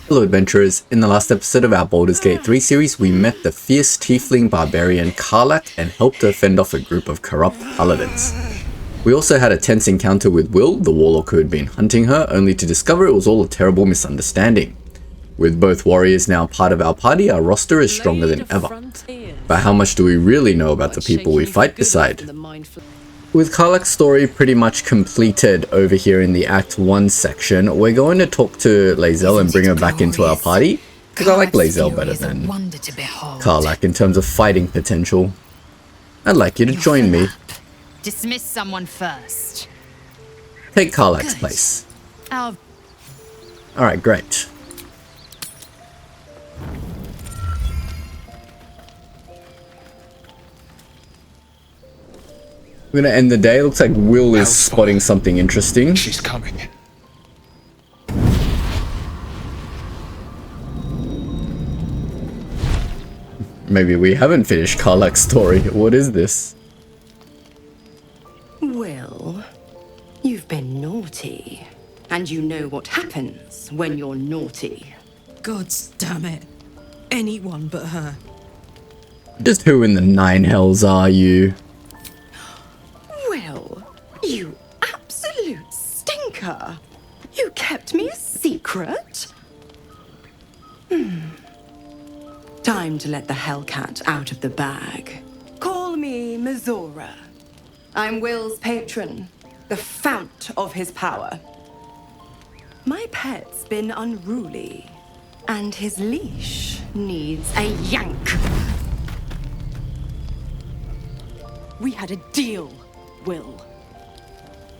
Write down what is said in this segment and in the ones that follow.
Hello adventurers, in the last episode of our Baldur's Gate 3 series, we met the fierce tiefling barbarian Karlach and helped her fend off a group of corrupt paladins. We also had a tense encounter with Wyll, the warlock who had been hunting her, only to discover it was all a terrible misunderstanding. With both warriors now part of our party, our roster is stronger than ever. But how much do we really know about the people we fight beside? With Karlach's story pretty much completed over here in the Act 1 section, we're going to talk to Lae'zel and bring her back into our party, because I like Lae'zel better than Karlach in terms of fighting potential. I'd like you to join me. Dismiss someone first. Take Karlach's place. Alright, great. We're gonna end the day. Looks like Wyll is spotting something interesting. She's coming. Maybe we haven't finished Karlach's story. What is this? Wyll, you've been naughty. And you know what happens when you're naughty. Gods damn it. Anyone but her. Just who in the nine hells are you? Wyll, you absolute stinker. You kept me a secret? Time to let the Hellcat out of the bag. Call me Mizora. I'm Wyll's patron, the fount of his power. My pet's been unruly, and his leash needs a yank. We had a deal, Wyll.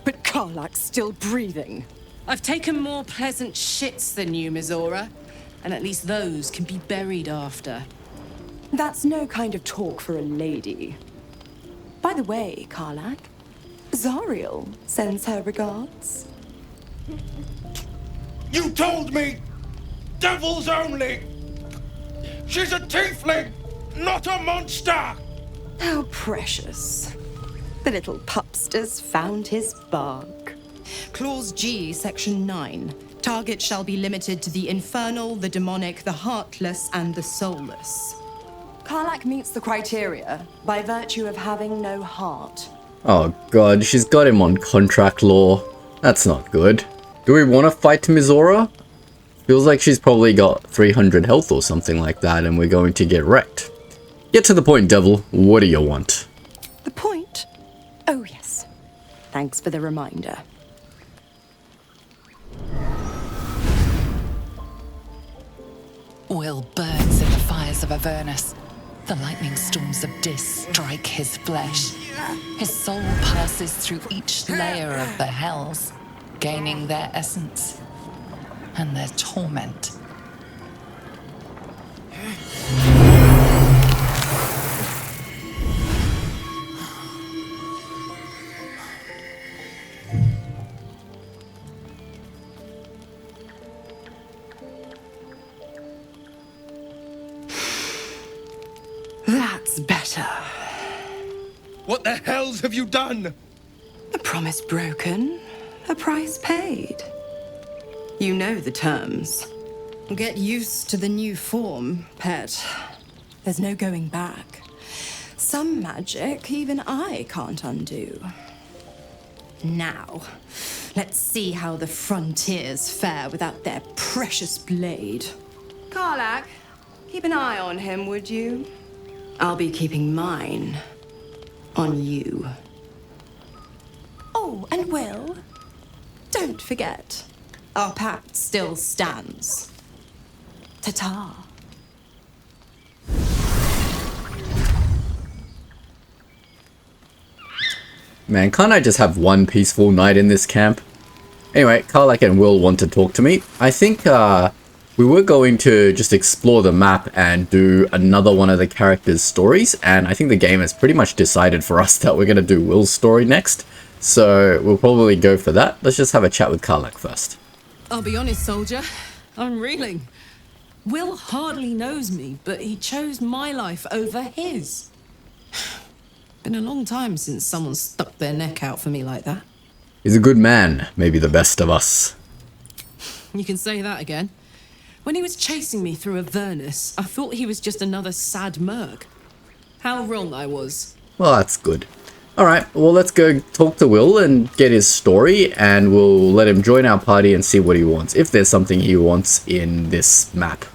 But Karlach's still breathing. I've taken more pleasant shits than you, Mizora. And at least those can be buried after. That's no kind of talk for a lady. By the way, Karlach, Zariel sends her regards. You told me! Devils only! She's a tiefling, not a monster! How precious. The little pupster's found his bark. Clause G, Section 9. Target shall be limited to the infernal, the demonic, the heartless, and the soulless. Karlach meets the criteria by virtue of having no heart. Oh god, she's got him on contract law. That's not good. Do we want to fight Mizora? Feels like she's probably got 300 health or something like that and we're going to get wrecked. Get to the point, devil. What do you want? The point? Oh yes. Thanks for the reminder. Wyll burns in the fires of Avernus. The lightning storms of Dis strike his flesh. His soul passes through each layer of the hells, gaining their essence and their torment. That's better. What the hells have you done? A promise broken, a price paid. You know the terms. Get used to the new form, pet. There's no going back. Some magic even I can't undo. Now, let's see how the frontiers fare without their precious blade. Karlach, keep an eye on him, would you? I'll be keeping mine on you. Oh, and Wyll, don't forget, our pact still stands. Ta-ta. Man, can't I just have one peaceful night in this camp? Anyway, Karlach and Wyll want to talk to me. I think, we were going to just explore the map and do another one of the characters' stories, and I think the game has pretty much decided for us that we're going to do Wyll's story next, so we'll probably go for that. Let's just have a chat with Karlach first. I'll be honest, soldier. I'm reeling. Wyll hardly knows me, but he chose my life over his. Been a long time since someone stuck their neck out for me like that. He's a good man, maybe the best of us. You can say that again. When he was chasing me through Avernus, I thought he was just another sad merc. How wrong I was. Well, that's good. Alright, well let's go talk to Wyll and get his story, and we'll let him join our party and see what he wants, if there's something he wants in this map.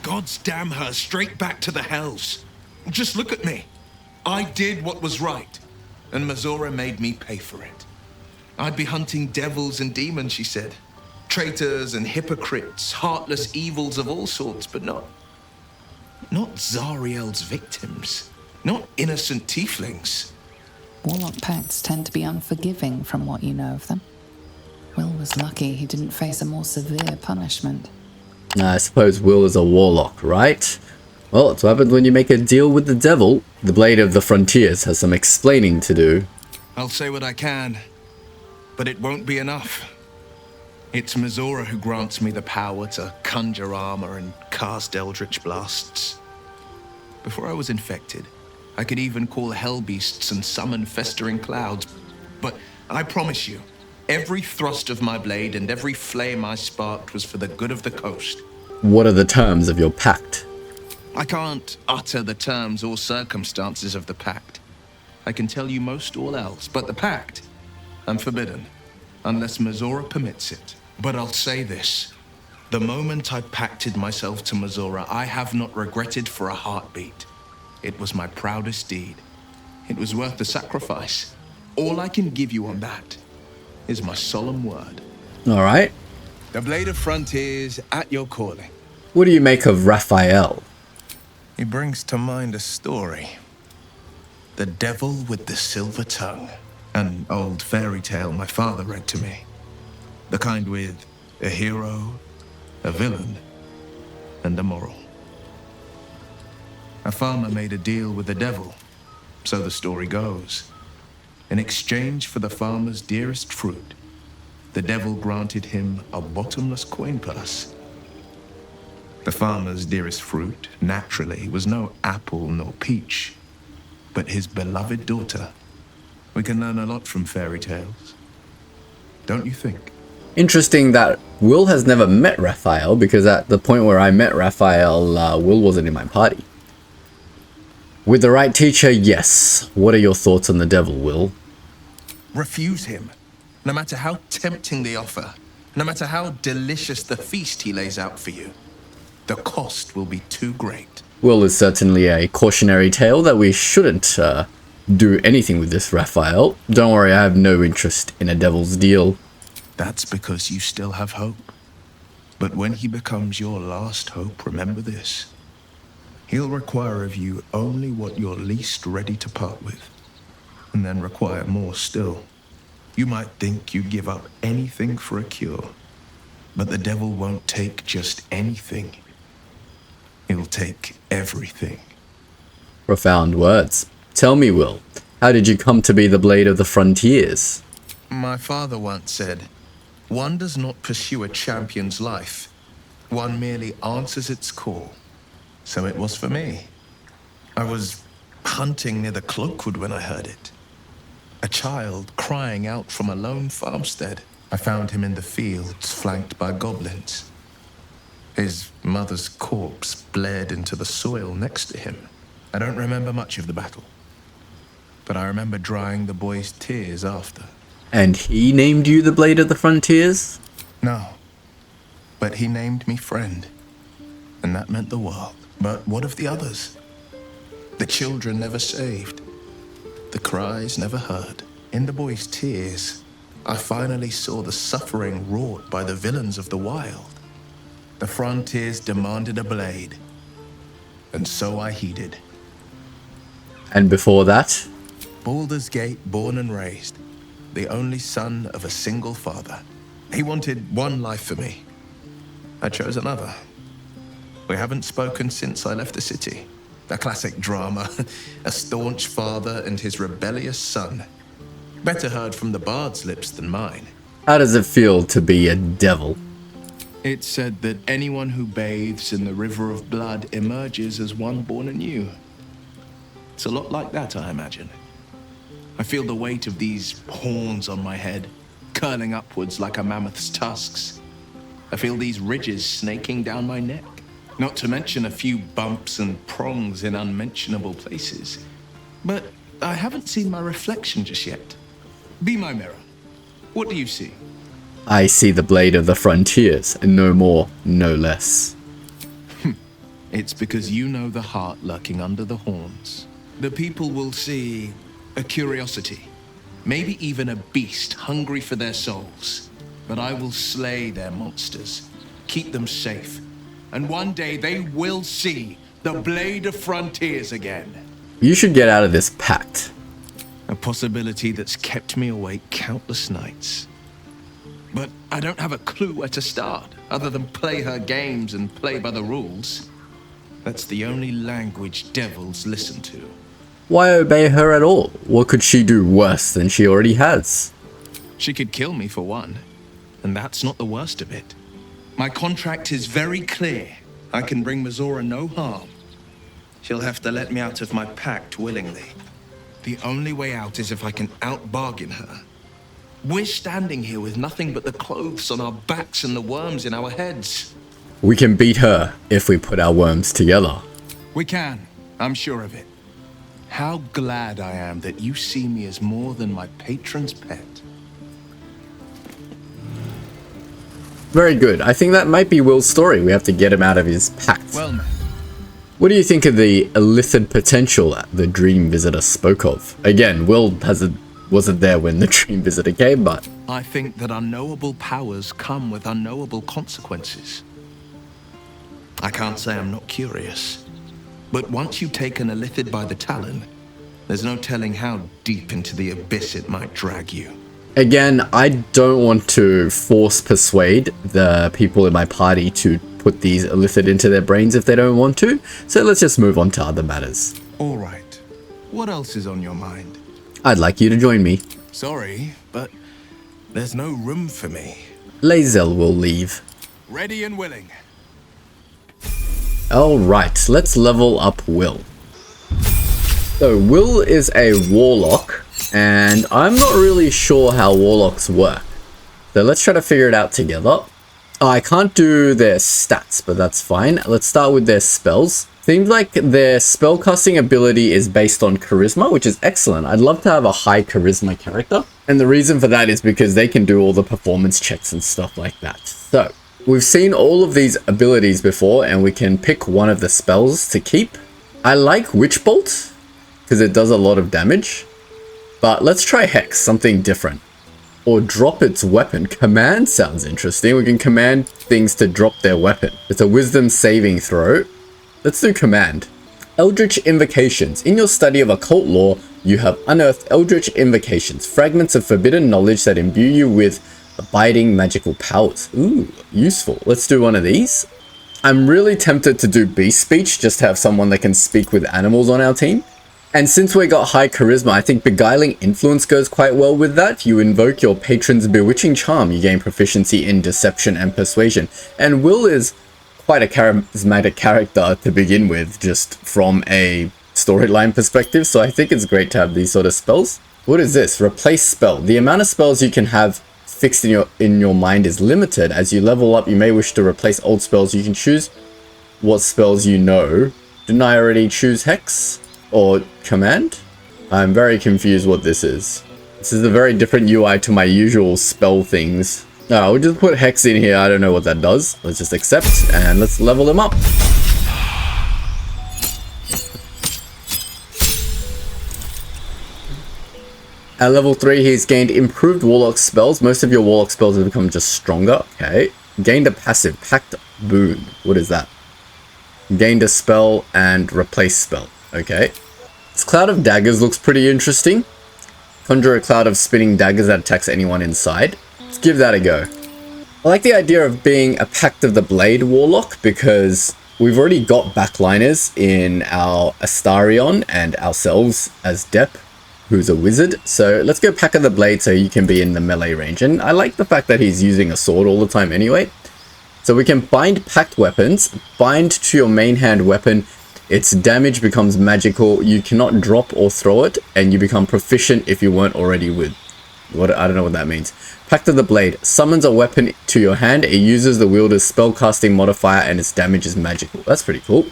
God's damn her, straight back to the hells. Just look at me. I did what was right, and Mazora made me pay for it. I'd be hunting devils and demons, she said. Traitors and hypocrites, heartless evils of all sorts, but not Zariel's victims. Not innocent tieflings. Warlock pacts tend to be unforgiving from what you know of them. Wyll was lucky he didn't face a more severe punishment. I suppose Wyll is a warlock, right? Well, it's what happens when you make a deal with the devil. The Blade of the Frontiers has some explaining to do. I'll say what I can, but it won't be enough. It's Mazora who grants me the power to conjure armor and cast eldritch blasts. Before I was infected, I could even call hell beasts and summon festering clouds. But I promise you, every thrust of my blade and every flame I sparked was for the good of the coast. What are the terms of your pact? I can't utter the terms or circumstances of the pact. I can tell you most all else, but the pact, I'm forbidden, unless Mazora permits it. But I'll say this. The moment I pacted myself to Mazora, I have not regretted for a heartbeat. It was my proudest deed. It was worth the sacrifice. All I can give you on that is my solemn word. Alright. The Blade of Frontiers at your calling. What do you make of Raphael? He brings to mind a story. The Devil with the Silver Tongue. An old fairy tale my father read to me. The kind with a hero, a villain, and a moral. A farmer made a deal with the devil, so the story goes. In exchange for the farmer's dearest fruit, the devil granted him a bottomless coin purse. The farmer's dearest fruit, naturally, was no apple nor peach, but his beloved daughter. We can learn a lot from fairy tales, don't you think? Interesting that Wyll has never met Raphael, because at the point where I met Raphael, Wyll wasn't in my party. With the right teacher, yes. What are your thoughts on the devil, Wyll? Refuse him, no matter how tempting the offer, no matter how delicious the feast he lays out for you. The cost will be too great. Wyll is certainly a cautionary tale that we shouldn't do anything with this Raphael. Don't worry, I have no interest in a devil's deal. That's because you still have hope. But when he becomes your last hope, remember this. He'll require of you only what you're least ready to part with, and then require more still. You might think you'd give up anything for a cure, but the devil won't take just anything. He'll take everything. Profound words. Tell me, Wyll, how did you come to be the Blade of the Frontiers? My father once said, one does not pursue a champion's life. One merely answers its call. So it was for me. I was hunting near the Cloakwood when I heard it. A child crying out from a lone farmstead. I found him in the fields, flanked by goblins. His mother's corpse bled into the soil next to him. I don't remember much of the battle, but I remember drying the boy's tears after. And he named you the Blade of the Frontiers? No, but he named me friend, and that meant the world. But what of the others? The children never saved, the cries never heard. In the boy's tears, I finally saw the suffering wrought by the villains of the wild. The Frontiers demanded a blade, and so I heeded. And before that? Baldur's Gate, born and raised, the only son of a single father. He wanted one life for me. I chose another. We haven't spoken since I left the city. A classic drama, a staunch father and his rebellious son. Better heard from the bard's lips than mine. How does it feel to be a devil? It's said that anyone who bathes in the river of blood emerges as one born anew. It's a lot like that, I imagine. I feel the weight of these horns on my head, curling upwards like a mammoth's tusks. I feel these ridges snaking down my neck. Not to mention a few bumps and prongs in unmentionable places. But I haven't seen my reflection just yet. Be my mirror. What do you see? I see the blade of the frontiers, and no more, no less. It's because you know the heart lurking under the horns. The people will see a curiosity, maybe even a beast hungry for their souls. But I will slay their monsters, keep them safe, and one day they will see the Blade of Frontiers again. You should get out of this pact. A possibility that's kept me awake countless nights. But I don't have a clue where to start, other than play her games and play by the rules. That's the only language devils listen to. Why obey her at all? What could she do worse than she already has? She could kill me for one, and that's not the worst of it. My contract is very clear. I can bring Mizora no harm. She'll have to let me out of my pact willingly. The only way out is if I can out-bargain her. We're standing here with nothing but the clothes on our backs and the worms in our heads. We can beat her if we put our worms together. We can, I'm sure of it. How glad I am that you see me as more than my patron's pet. Very good. I think that might be Wyll's story. We have to get him out of his pact. Well, man. What do you think of the illicit potential the Dream Visitor spoke of? Again, Wyll wasn't there when the Dream Visitor came, but... I think that unknowable powers come with unknowable consequences. I can't say I'm not curious. But once you've taken a Illithid by the talon, there's no telling how deep into the abyss it might drag you. Again, I don't want to force persuade the people in my party to put these Illithid into their brains if they don't want to, so let's just move on to other matters. All right. What else is on your mind? I'd like you to join me. Sorry, but there's no room for me. Lae'zel will leave. Ready and willing. Alright, let's level up Wyll. So Wyll is a warlock, and I'm not really sure how warlocks work. So let's try to figure it out together. I can't do their stats, but that's fine. Let's start with their spells. Seems like their spellcasting ability is based on charisma, which is excellent. I'd love to have a high charisma character. And the reason for that is because they can do all the performance checks and stuff like that. So, we've seen all of these abilities before, and we can pick one of the spells to keep. I like Witch Bolt, because it does a lot of damage. But let's try Hex, something different. Or drop its weapon. Command sounds interesting. We can command things to drop their weapon. It's a wisdom saving throw. Let's do command. Eldritch Invocations. In your study of occult lore, you have unearthed Eldritch Invocations, fragments of forbidden knowledge that imbue you with abiding magical powers. Ooh, useful. Let's do one of these. I'm really tempted to do Beast Speech, just to have someone that can speak with animals on our team. And since we got high charisma, I think Beguiling Influence goes quite well with that. You invoke your patron's bewitching charm, you gain proficiency in deception and persuasion. And Wyll is quite a charismatic character to begin with, just from a storyline perspective, so I think it's great to have these sort of spells. What is this? Replace spell. The amount of spells you can have fixed in your mind is limited. As you level up, you may wish to replace old spells. You can choose what spells you know. Didn't I already choose Hex? Or command? I'm very confused what this is. This is a very different UI to my usual spell things. We'll just put Hex in here. I don't know what that does. Let's just accept and let's level him up. At level 3, he's gained improved warlock spells. Most of your warlock spells have become just stronger. Okay. Gained a passive, Pact Boon. What is that? Gained a spell and replace spell. Okay. This Cloud of Daggers looks pretty interesting. Conjure a cloud of spinning daggers that attacks anyone inside. Let's give that a go. I like the idea of being a Pact of the Blade warlock because we've already got backliners in our Astarion and ourselves as Depp, who's a wizard. So let's go Pact of the Blade so you can be in the melee range. And I like the fact that he's using a sword all the time anyway. So we can bind pact weapons, bind to your main hand weapon. Its damage becomes magical. You cannot drop or throw it, and you become proficient if you weren't already with. What, I don't know what that means. Pact of the Blade. Summons a weapon to your hand. It uses the wielder's spellcasting modifier and its damage is magical. That's pretty cool.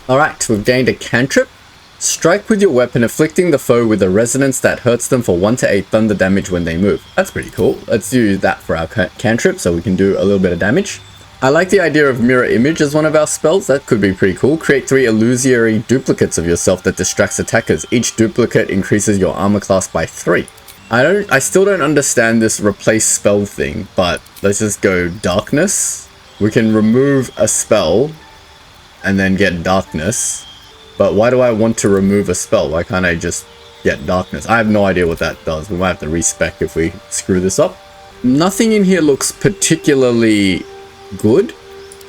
Alright, we've gained a cantrip. Strike with your weapon, afflicting the foe with a resonance that hurts them for 1 to 8 thunder damage when they move. That's pretty cool. Let's use that for our cantrip so we can do a little bit of damage. I like the idea of mirror image as one of our spells. That could be pretty cool. Create 3 illusory duplicates of yourself that distracts attackers. Each duplicate increases your armor class by 3. I still don't understand this replace spell thing, but let's just go darkness. We can remove a spell and then get darkness. But why do I want to remove a spell? Why can't I just get darkness? I have no idea what that does. We might have to respec if we screw this up. Nothing in here looks particularly good.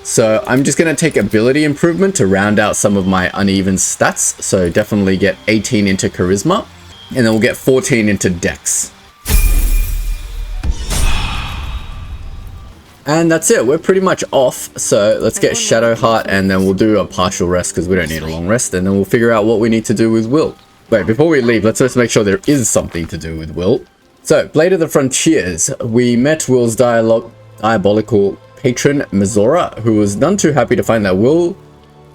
So I'm just going to take ability improvement to round out some of my uneven stats. So definitely get 18 into charisma. And then we'll get 14 into dex. And that's it, we're pretty much off, so let's get Shadowheart and then we'll do a partial rest because we don't need a long rest, and then we'll figure out what we need to do with Wyll. Wait, before we leave, let's just make sure there is something to do with Wyll. So, Blade of the Frontiers, we met Wyll's diabolical patron, Mizora, who was none too happy to find that Wyll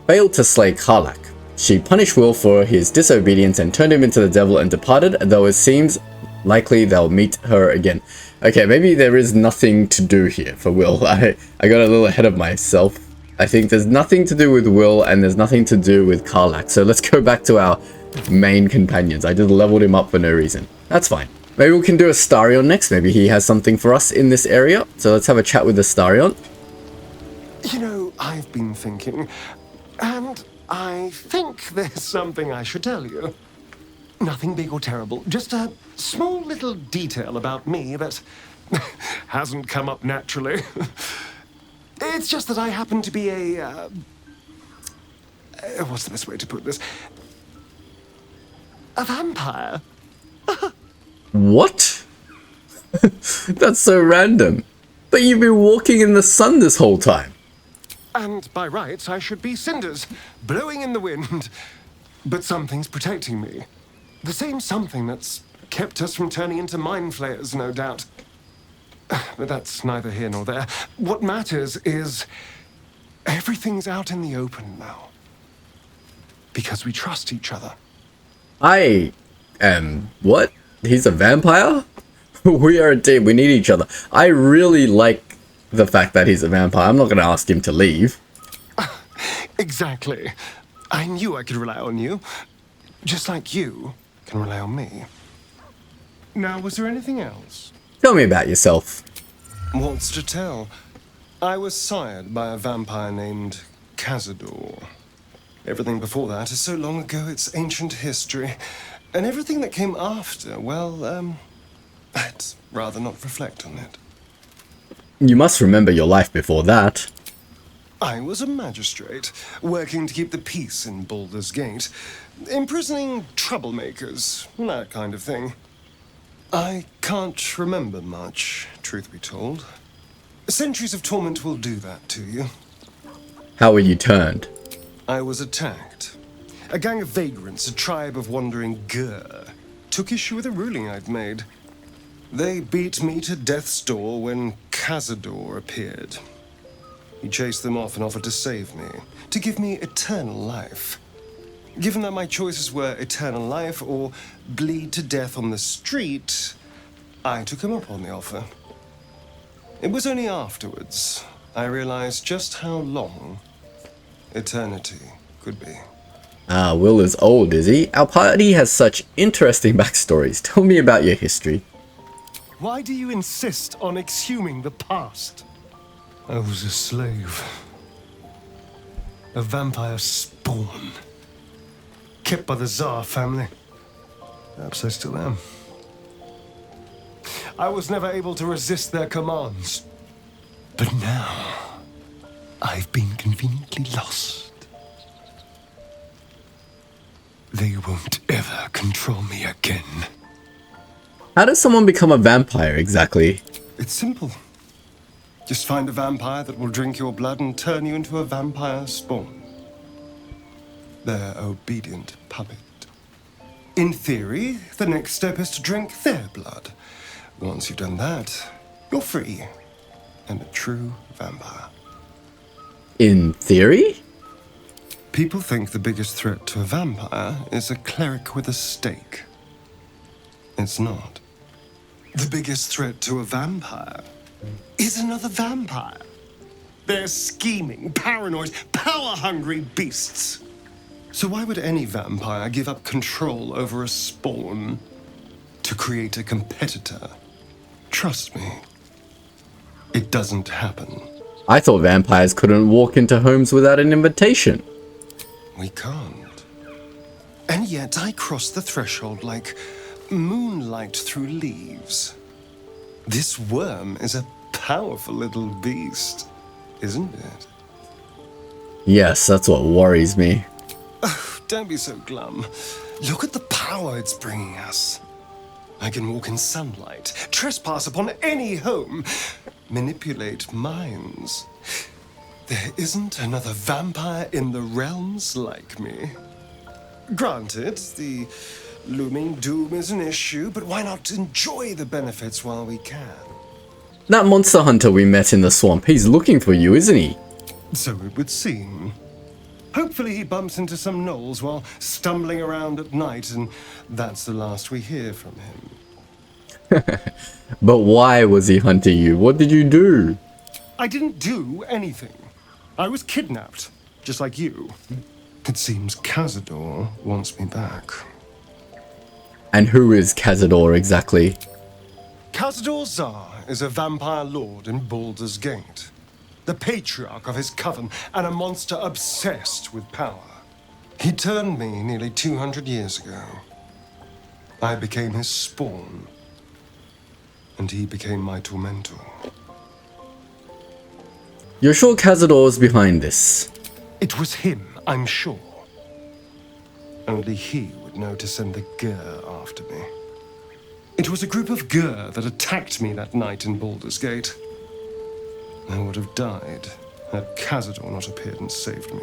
failed to slay Karlach. She punished Wyll for his disobedience and turned him into the devil and departed, though it seems likely they'll meet her again. Okay, maybe there is nothing to do here for Wyll. I got a little ahead of myself. I think there's nothing to do with Wyll and there's nothing to do with Karlach. So let's go back to our main companions. I just leveled him up for no reason. That's fine. Maybe we can do Astarion next. Maybe he has something for us in this area. So let's have a chat with Astarion. You know, I've been thinking, and I think there's something I should tell you. Nothing big or terrible, just a small little detail about me that hasn't come up naturally. It's just that I happen to be a... what's the best way to put this? A vampire. What? That's so random. But you've been walking in the sun this whole time. And by rights, I should be cinders, blowing in the wind. But something's protecting me. The same something that's kept us from turning into mind flayers, no doubt. But that's neither here nor there. What matters is everything's out in the open now. Because we trust each other. I am... what? He's a vampire? We are a team. We need each other. I really like the fact that he's a vampire. I'm not going to ask him to leave. Exactly. I knew I could rely on you. Just like you can rely on me. Now, was there anything else? Tell me about yourself. What's to tell? I was sired by a vampire named Cazador. Everything before that is so long ago it's ancient history. And everything that came after, well, I'd rather not reflect on it. You must remember your life before that. I was a magistrate, working to keep the peace in Baldur's Gate, imprisoning troublemakers, that kind of thing. I can't remember much, truth be told. Centuries of torment will do that to you. How were you turned? I was attacked. A gang of vagrants, a tribe of wandering Gur, took issue with a ruling I'd made. They beat me to death's door when Cazador appeared. He chased them off and offered to save me, to give me eternal life. Given that my choices were eternal life or bleed to death on the street, I took him up on the offer. It was only afterwards I realized just how long eternity could be. Ah, Wyll is old, is he? Our party has such interesting backstories. Tell me about your history. Why do you insist on exhuming the past? I was a slave. A vampire spawn. Kept by the Tsar family. Perhaps I still am. I was never able to resist their commands. But now, I've been conveniently lost. They won't ever control me again. How does someone become a vampire exactly? It's simple. Just find a vampire that will drink your blood and turn you into a vampire spawn. Their obedient puppet. In theory, the next step is to drink their blood. Once you've done that, you're free and a true vampire. In theory? People think the biggest threat to a vampire is a cleric with a stake. It's not. The biggest threat to a vampire is another vampire. They're scheming, paranoid, power-hungry beasts. So why would any vampire give up control over a spawn to create a competitor? Trust me, it doesn't happen. I thought vampires couldn't walk into homes without an invitation. We can't. And yet I cross the threshold like moonlight through leaves. This worm is a powerful little beast, isn't it? Yes, that's what worries me. Oh, don't be so glum. Look at the power it's bringing us. I can walk in sunlight, trespass upon any home, manipulate minds. There isn't another vampire in the realms like me. Granted, the looming doom is an issue, but why not enjoy the benefits while we can? That monster hunter we met in the swamp, he's looking for you, isn't he? So it would seem. Hopefully he bumps into some gnolls while stumbling around at night, and that's the last we hear from him. But why was he hunting you? What did you do? I didn't do anything. I was kidnapped, just like you. It seems Cazador wants me back. And who is Cazador exactly? Cazador Zar is a vampire lord in Baldur's Gate. The patriarch of his coven, and a monster obsessed with power. He turned me nearly 200 years ago. I became his spawn, and he became my tormentor. You're sure Cazador's behind this? It was him, I'm sure. Only he would know to send the Gur after me. It was a group of Gur that attacked me that night in Baldur's Gate. I would have died had Cazador not appeared and saved me.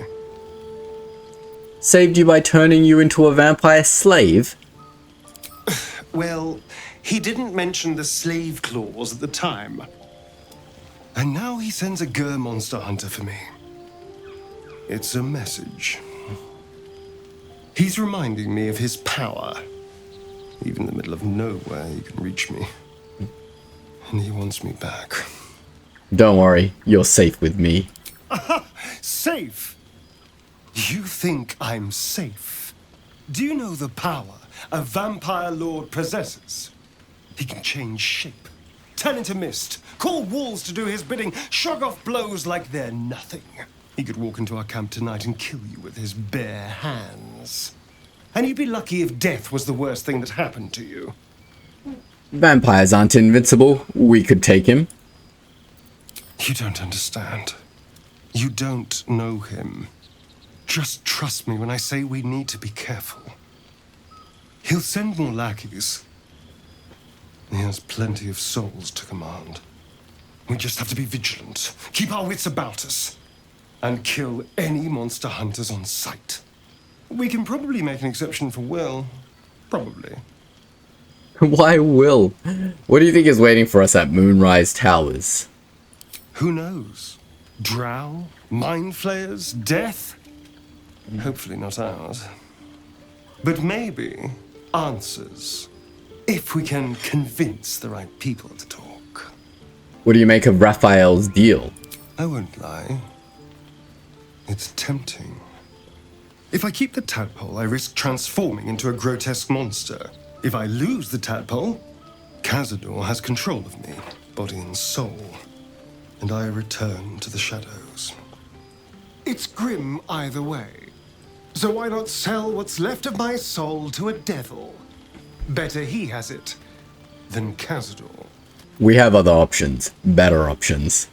Saved you by turning you into a vampire slave? Well, he didn't mention the slave clause at the time. And now he sends a Gur monster hunter for me. It's a message. He's reminding me of his power. Even in the middle of nowhere, he can reach me. And he wants me back. Don't worry, you're safe with me. Safe? You think I'm safe? Do you know the power a vampire lord possesses? He can change shape, turn into mist, call walls to do his bidding, shrug off blows like they're nothing. He could walk into our camp tonight and kill you with his bare hands. And you'd be lucky if death was the worst thing that happened to you. Vampires aren't invincible. We could take him. You don't understand. You don't know him. Just trust me when I say we need to be careful. He'll send more lackeys. He has plenty of souls to command. We just have to be vigilant, keep our wits about us, and kill any monster hunters on sight. We can probably make an exception for Wyll. Probably. Why Wyll? What do you think is waiting for us at Moonrise Towers? Who knows? Drow? Mind flayers? Death? Hopefully not ours. But maybe answers. If we can convince the right people to talk. What do you make of Raphael's deal? I won't lie. It's tempting. If I keep the tadpole, I risk transforming into a grotesque monster. If I lose the tadpole, Cazador has control of me, body and soul, and I return to the shadows. It's grim either way. So why not sell what's left of my soul to a devil? Better he has it than Cazador. We have other options. Better options.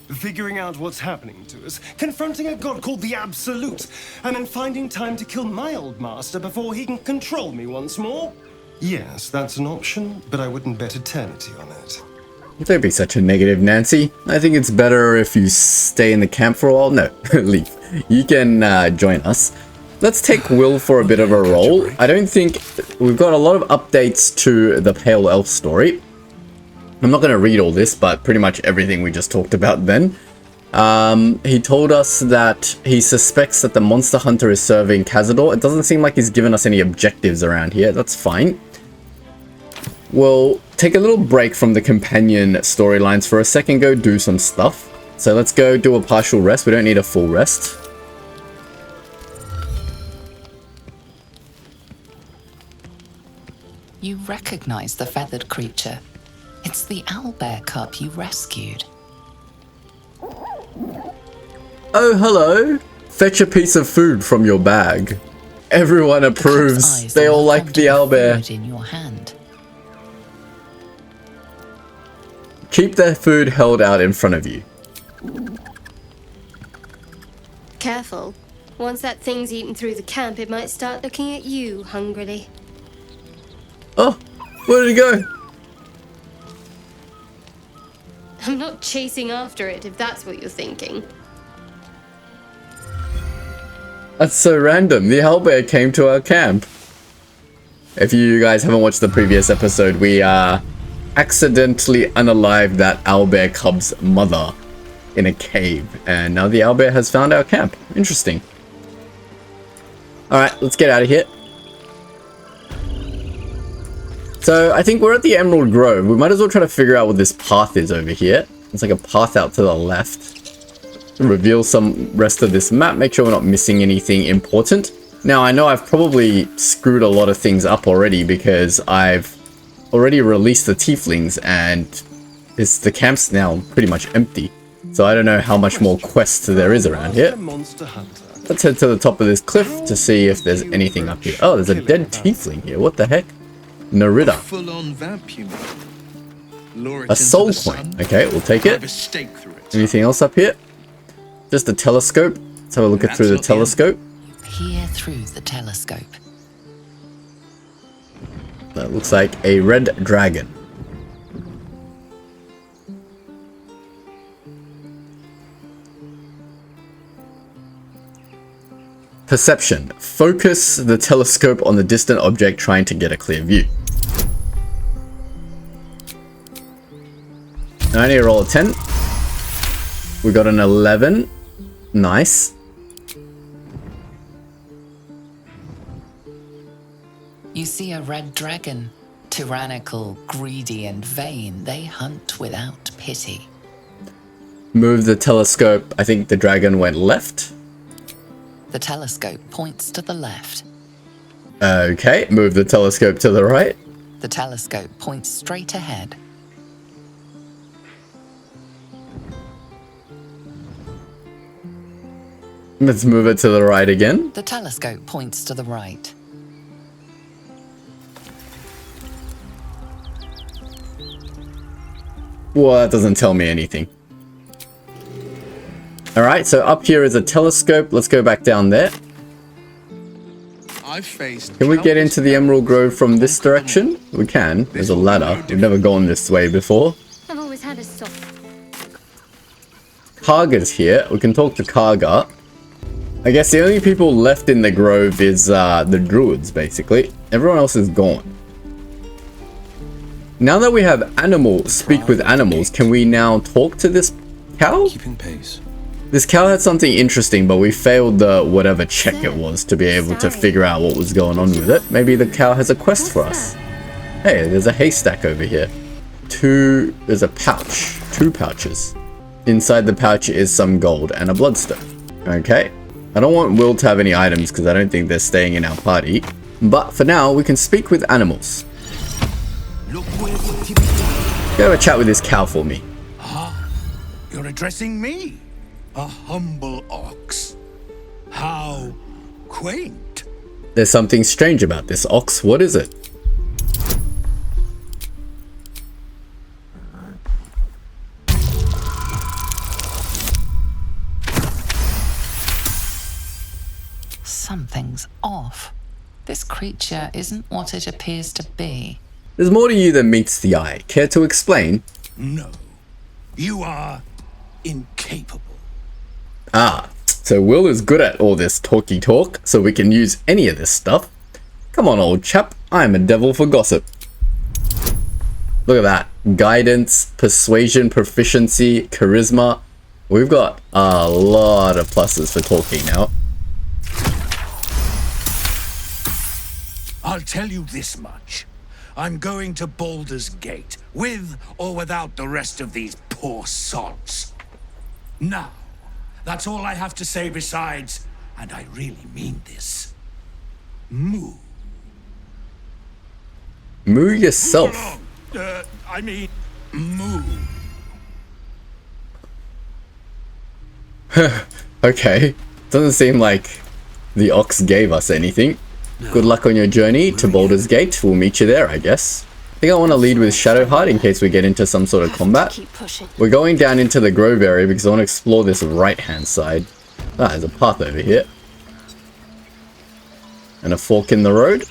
Figuring out what's happening to us, confronting a god called the Absolute, and then finding time to kill my old master before he can control me once more? Yes, that's an option, but I wouldn't bet eternity on it. Don't be such a negative, Nancy. I think it's better if you stay in the camp for a while. No, leave. You can join us. Let's take Wyll for a bit of a roll. I don't think... We've got a lot of updates to the Pale Elf story. I'm not going to read all this, but pretty much everything we just talked about then. He told us that he suspects that the monster hunter is serving Cazador. It doesn't seem like he's given us any objectives around here. That's fine. We'll take a little break from the companion storylines for a second, go do some stuff. So let's go do a partial rest. We don't need a full rest. You recognize the feathered creature. It's the owlbear cub you rescued. Oh, hello. Fetch a piece of food from your bag. Everyone approves. They all like the owlbear. In your hand. Keep their food held out in front of you. Careful. Once that thing's eaten through the camp, it might start looking at you hungrily. Oh, where did it go? I'm not chasing after it, if that's what you're thinking. That's so random. The owlbear came to our camp. If you guys haven't watched the previous episode, we accidentally unalived that owlbear cub's mother in a cave, and now the owlbear has found our camp. Interesting. Alright, let's get out of here. So I think we're at the Emerald Grove. We might as well try to figure out what this path is over here. It's like a path out to the left. Reveal some rest of this map, make sure we're not missing anything important. Now I know I've probably screwed a lot of things up already because I've already released the tieflings and the camp's now pretty much empty. So I don't know how much more quests there is around here. Let's head to the top of this cliff to see if there's anything up here. Oh, there's a dead tiefling here. What the heck? Narita. A soul coin. Okay, we'll take it. Anything else up here? Just a telescope. Let's have a look through the telescope. Peer through the telescope. That looks like a red dragon. Perception. Focus the telescope on the distant object trying to get a clear view. I need to roll a 10. We got an 11. Nice. You see a red dragon. Tyrannical, greedy, and vain, they hunt without pity. Move the telescope. I think the dragon went left. The telescope points to the left. Okay, move the telescope to the right. The telescope points straight ahead. Let's move it to the right again. The telescope points to the right. Well, that doesn't tell me anything. Alright, so up here is a telescope. Let's go back down there. Can we get into the Emerald Grove from this direction? We can. There's a ladder. We've never gone this way before. I've always had a soft... Karga's here. We can talk to Karga. I guess the only people left in the grove is the druids, basically. Everyone else is gone. Now that we have animals, speak with animals, can we now talk to this cow? Keeping pace. This cow had something interesting, but we failed the whatever check it was to be able to figure out what was going on with it. Maybe the cow has a quest for us. Hey, there's a haystack over here. There's a pouch. 2 pouches. Inside the pouch is some gold and a bloodstone. Okay. I don't want Wyll to have any items because I don't think they're staying in our party. But for now, we can speak with animals. Go have a chat with this cow for me. You're addressing me, a humble ox. How quaint. There's something strange about this ox. What is it? Something's off. This creature isn't what it appears to be. There's more to you than meets the eye. Care to explain? No. You are incapable. Ah, so Wyll is good at all this talky talk, so we can use any of this stuff. Come on, old chap. I'm a devil for gossip. Look at that. Guidance, persuasion, proficiency, charisma. We've got a lot of pluses for talking now. I'll tell you this much. I'm going to Baldur's Gate, with or without the rest of these poor sods. Now, that's all I have to say besides, and I really mean this, moo. Moo yourself. I mean, moo. Okay. Doesn't seem like the ox gave us anything. Good luck on your journey to Baldur's Gate. We'll meet you there, I guess. I think I want to lead with Shadowheart in case we get into some sort of combat. We're going down into the grove area because I want to explore this right-hand side. Ah, there's a path over here. And a fork in the road.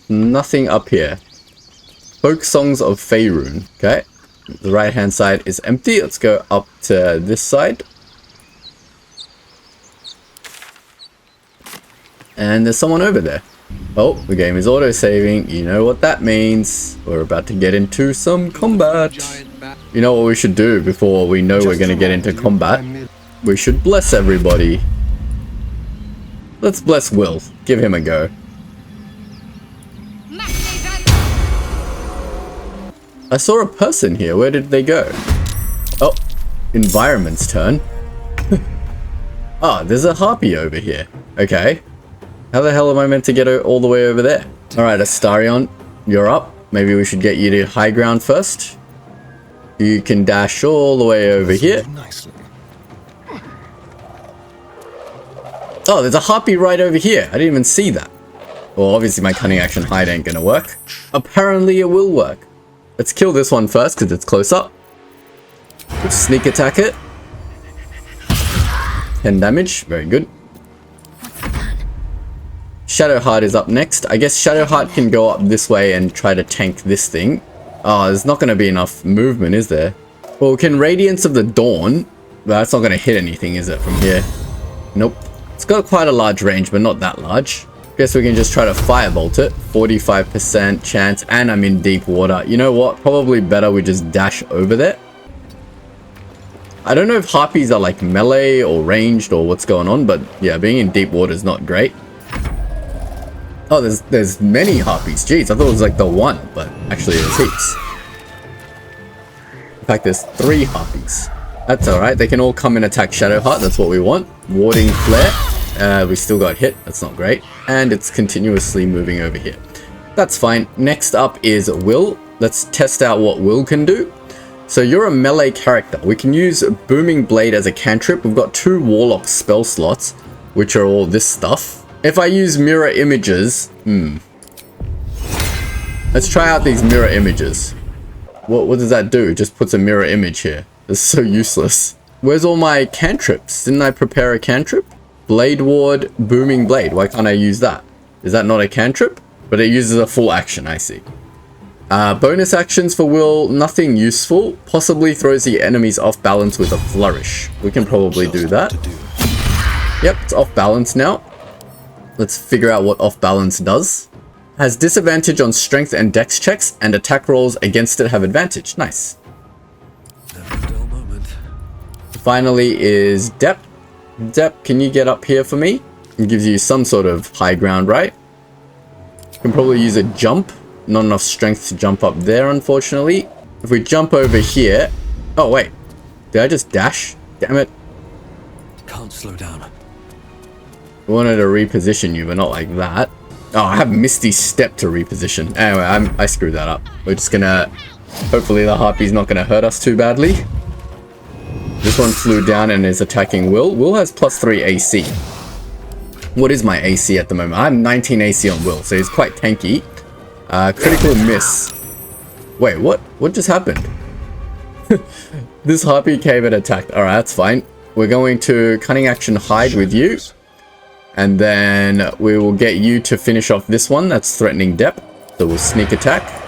Nothing up here. Folk Songs of Faerun. Okay. The right-hand side is empty. Let's go up to this side. And there's someone over there. Oh, the game is auto-saving. You know what that means. We're about to get into some combat. You know what we should do before we know we're going to get into combat? We should bless everybody. Let's bless Wyll. Give him a go. I saw a person here. Where did they go? Oh, environment's turn. Ah, there's a harpy over here. Okay. How the hell am I meant to get all the way over there? Alright, Astarion, you're up. Maybe we should get you to high ground first. You can dash all the way over here. Oh, there's a harpy right over here. I didn't even see that. Well, obviously my cunning action hide ain't gonna work. Apparently it will work. Let's kill this one first because it's close up. We'll sneak attack it. 10 damage. Very good. Shadowheart is up next. I guess Shadowheart can go up this way and try to tank this thing. Oh, there's not going to be enough movement, is there? Well, can Radiance of the Dawn... Well, that's not going to hit anything, is it, from here? Nope. It's got quite a large range, but not that large. Guess we can just try to firebolt it. 45% chance, and I'm in deep water. You know what? Probably better we just dash over there. I don't know if harpies are like melee or ranged or what's going on, but yeah, being in deep water is not great. Oh, there's many harpies. Jeez, I thought it was like the one, but actually there's heaps. In fact, there's 3 harpies. That's alright. They can all come and attack Shadowheart. That's what we want. Warding flare. We still got hit. That's not great. And it's continuously moving over here. That's fine. Next up is Wyll. Let's test out what Wyll can do. So you're a melee character. We can use Booming Blade as a cantrip. We've got 2 Warlock spell slots, which are all this stuff. If I use mirror images, let's try out these mirror images. What does that do? It just puts a mirror image here. It's so useless. Where's all my cantrips? Didn't I prepare a cantrip? Blade Ward, Booming Blade. Why can't I use that? Is that not a cantrip? But it uses a full action, I see. Bonus actions for Wyll, nothing useful. Possibly throws the enemies off balance with a flourish. We can probably do that. Yep, it's off balance now. Let's figure out what off balance does. Has disadvantage on strength and dex checks, and attack rolls against it have advantage. Nice. Finally is Dep. Dep, can you get up here for me? It gives you some sort of high ground, right? You can probably use a jump. Not enough strength to jump up there, unfortunately. If we jump over here... Oh, wait. Did I just dash? Damn it. Can't slow down. I wanted to reposition you, but not like that. Oh, I have Misty Step to reposition. Anyway, I screwed that up. We're just gonna... Hopefully the harpy's not gonna hurt us too badly. This one flew down and is attacking Wyll. Wyll has +3 AC. What is my AC at the moment? I have 19 AC on Wyll, so he's quite tanky. Critical miss. Wait, what? What just happened? This harpy came and attacked. Alright, that's fine. We're going to cunning action hide with you. And then we will get you to finish off this one that's threatening Dep. So we'll sneak attack.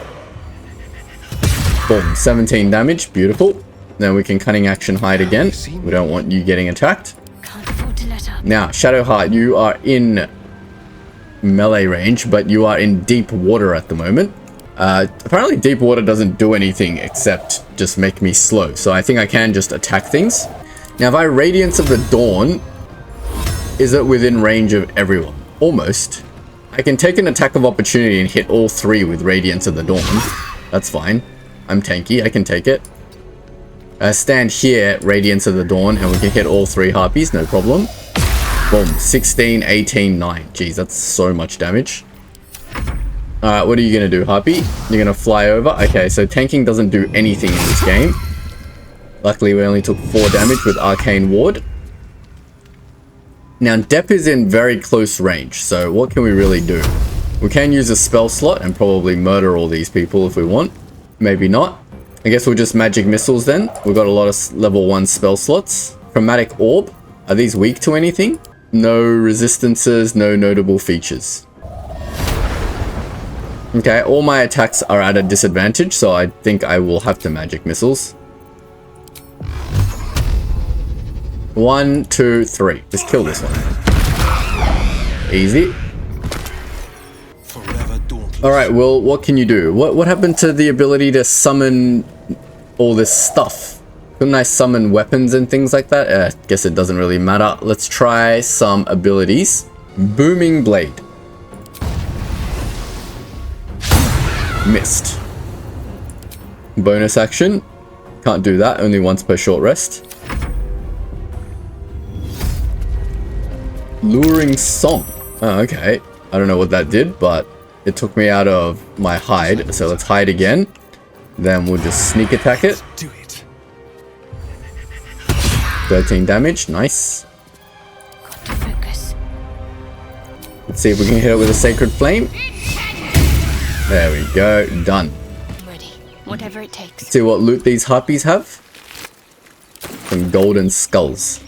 Boom, 17 damage, beautiful. Then we can cunning action hide again. We don't want you getting attacked. Now, Shadowheart, you are in melee range, but you are in deep water at the moment. Apparently deep water doesn't do anything except just make me slow, so I think I can just attack things. Now, if I Radiance of the Dawn, is it within range of everyone? Almost. I can take an attack of opportunity and hit all three with Radiance of the Dawn. That's fine. I'm tanky, I can take it. Stand here, Radiance of the Dawn, and we can hit all three harpies, no problem. Boom, 16, 18, 9. Jeez, that's so much damage. Alright, what are you going to do, Harpy? You're going to fly over? Okay, so tanking doesn't do anything in this game. Luckily, we only took 4 damage with Arcane Ward. Now, Depp is in very close range, so what can we really do? We can use a spell slot and probably murder all these people if we want. Maybe not. I guess we'll just magic missiles then. We've got a lot of level 1 spell slots. Chromatic Orb. Are these weak to anything? No resistances, no notable features. Okay, all my attacks are at a disadvantage, so I think I will have to magic missiles. 1, 2, 3. Just kill this one. Easy. Alright, Wyll, what can you do? What happened to the ability to summon all this stuff? Couldn't I summon weapons and things like that? I guess it doesn't really matter. Let's try some abilities. Booming Blade. Missed. Bonus action. Can't do that, only once per short rest. Luring Song. Oh, okay. I don't know what that did, but it took me out of my hide. So let's hide again. Then we'll just sneak attack it. 13 damage. Nice. Let's see if we can hit it with a Sacred Flame. There we go. Done. Ready. Whatever it takes. Let's see what loot these harpies have. Some golden skulls.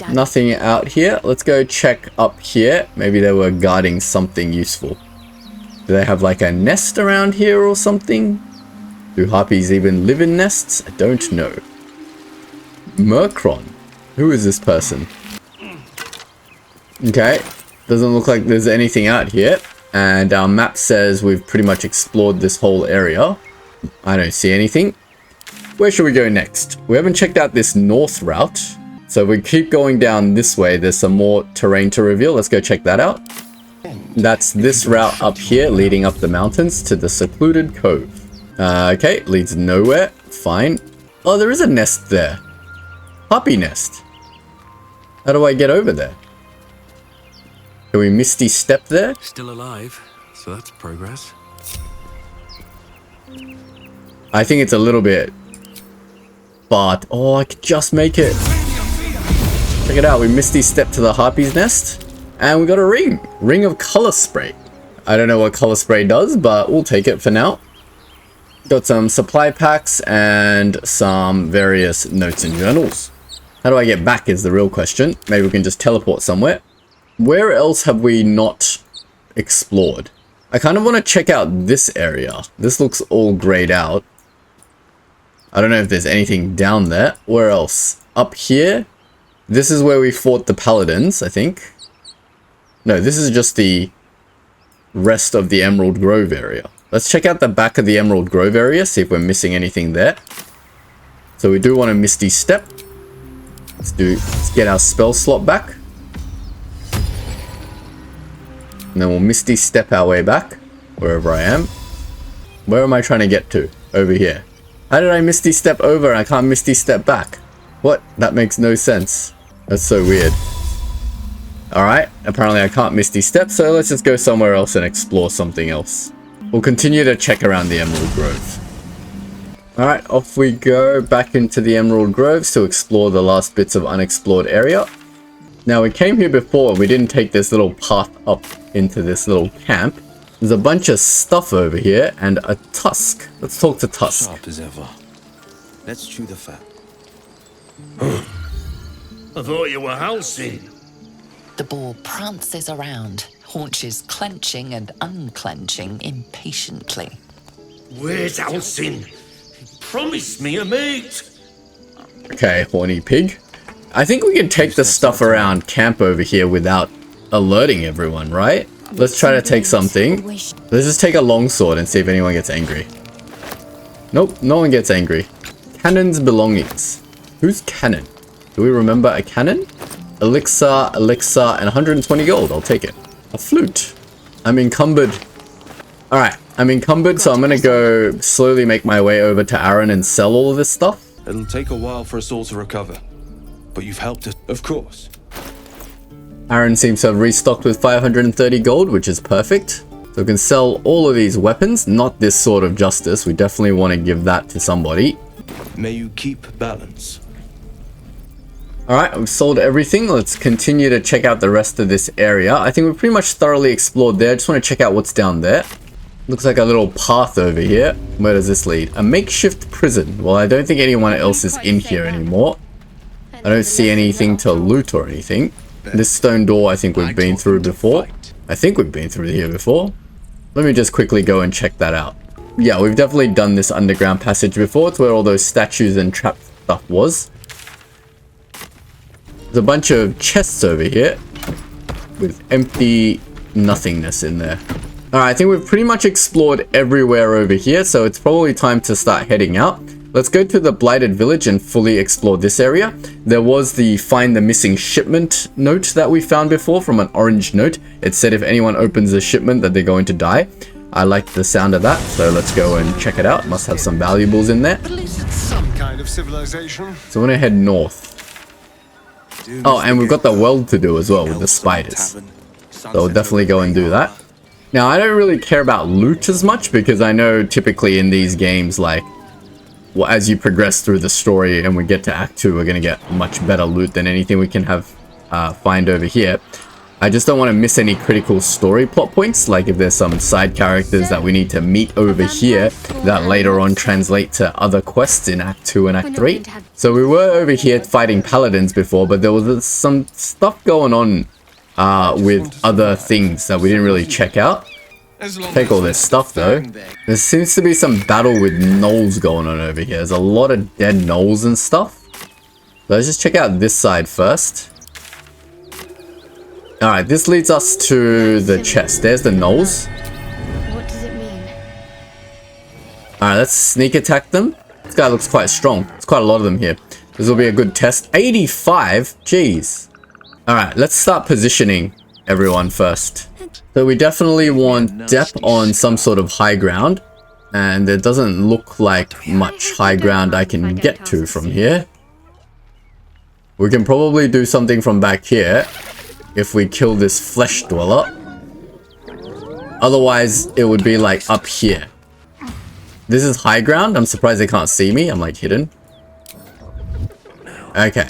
Nothing out here. Let's go check up here. Maybe they were guarding something useful. Do they have like a nest around here or something? Do harpies even live in nests? I don't know. Murkron. Who is this person? Okay. Doesn't look like there's anything out here. And our map says we've pretty much explored this whole area. I don't see anything. Where should we go next? We haven't checked out this north route. So we keep going down this way. There's some more terrain to reveal. Let's go check that out. That's this route up here leading up the mountains to the secluded cove. Okay, leads nowhere. Fine. Oh, there is a nest there. Harpy nest. How do I get over there? Can we Misty Step there? Still alive, so that's progress. I think it's a little bit. But, oh, I could just make it. Check it out, we Misty Step to the Harpy's nest. And we got a ring. Ring of Color Spray. I don't know what Color Spray does, but we'll take it for now. Got some supply packs and some various notes and journals. How do I get back is the real question. Maybe we can just teleport somewhere. Where else have we not explored? I kind of want to check out this area. This looks all grayed out. I don't know if there's anything down there. Where else? Up here? This is where we fought the paladins, I think. No, this is just the rest of the Emerald Grove area. Let's check out the back of the Emerald Grove area, see if we're missing anything there. So we do want a Misty Step. Let's get our spell slot back. And then we'll Misty Step our way back, wherever I am. Where am I trying to get to? Over here. How did I Misty Step over and I can't Misty Step back? What? That makes no sense. That's so weird. Alright, apparently I can't Misty Step, so let's just go somewhere else and explore something else. We'll continue to check around the Emerald Grove. Alright, off we go back into the Emerald Groves to explore the last bits of unexplored area. Now we came here before, we didn't take this little path up into this little camp. There's a bunch of stuff over here and a tusk. Let's talk to Tusk. Sharp as ever. Let's chew the fat. I thought you were Halcyon. The boar prances around, haunches clenching and unclenching impatiently. Where's Alcin? Promise me a mate. Okay, horny pig. I think we can take the stuff around camp over here without alerting everyone, right? Let's try to take something. Let's just take a longsword and see if anyone gets angry. Nope, no one gets angry. Cannon's belongings. Who's cannon? Do we remember a cannon? Elixir, and 120 gold. I'll take it. A flute. I'm encumbered. Alright, I'm encumbered, so I'm gonna go slowly make my way over to Aaron and sell all of this stuff. It'll take a while for us all to recover, but you've helped us, of course. Aaron seems to have restocked with 530 gold, which is perfect. So we can sell all of these weapons, not this sword of justice. We definitely want to give that to somebody. May you keep balance. Alright, we've sold everything. Let's continue to check out the rest of this area. I think we've pretty much thoroughly explored there. I just want to check out what's down there. Looks like a little path over here. Where does this lead? A makeshift prison. Well, I don't think anyone else is in here anymore. I don't see anything to loot or anything. This stone door I think we've been through before. I think we've been through here before. Let me just quickly go and check that out. Yeah, we've definitely done this underground passage before. It's where all those statues and trap stuff was. There's a bunch of chests over here with empty nothingness in there. Alright, I think we've pretty much explored everywhere over here, so it's probably time to start heading out. Let's go to the Blighted Village and fully explore this area. There was the find the missing shipment note that we found before from an orange note. It said if anyone opens a shipment that they're going to die. I liked the sound of that, so let's go and check it out. Must have some valuables in there. At least it's some kind of civilization. So we're gonna head north. Oh, and we've got the weld to do as well with the spiders. So we'll definitely go and do that. Now, I don't really care about loot as much because I know typically in these games, like, well, as you progress through the story and we get to Act 2, we're going to get much better loot than anything we can find over here. I just don't want to miss any critical story plot points, like if there's some side characters that we need to meet over here that later on translate to other quests in Act 2 and Act 3. So we were over here fighting paladins before, but there was some stuff going on with other things that we didn't really check out. Take all this stuff though. There seems to be some battle with gnolls going on over here. There's a lot of dead gnolls and stuff. Let's just check out this side first. Alright, this leads us to the chest. There's the gnolls. What does it mean? Alright, let's sneak attack them. This guy looks quite strong. There's quite a lot of them here. This will be a good test. 85? Jeez. Alright, let's start positioning everyone first. So we definitely want depth on some sort of high ground. And there doesn't look like much high ground I can get to from here. We can probably do something from back here if we kill this flesh dweller. Otherwise, it would be like up here. This is high ground. I'm surprised they can't see me. I'm like hidden. Okay.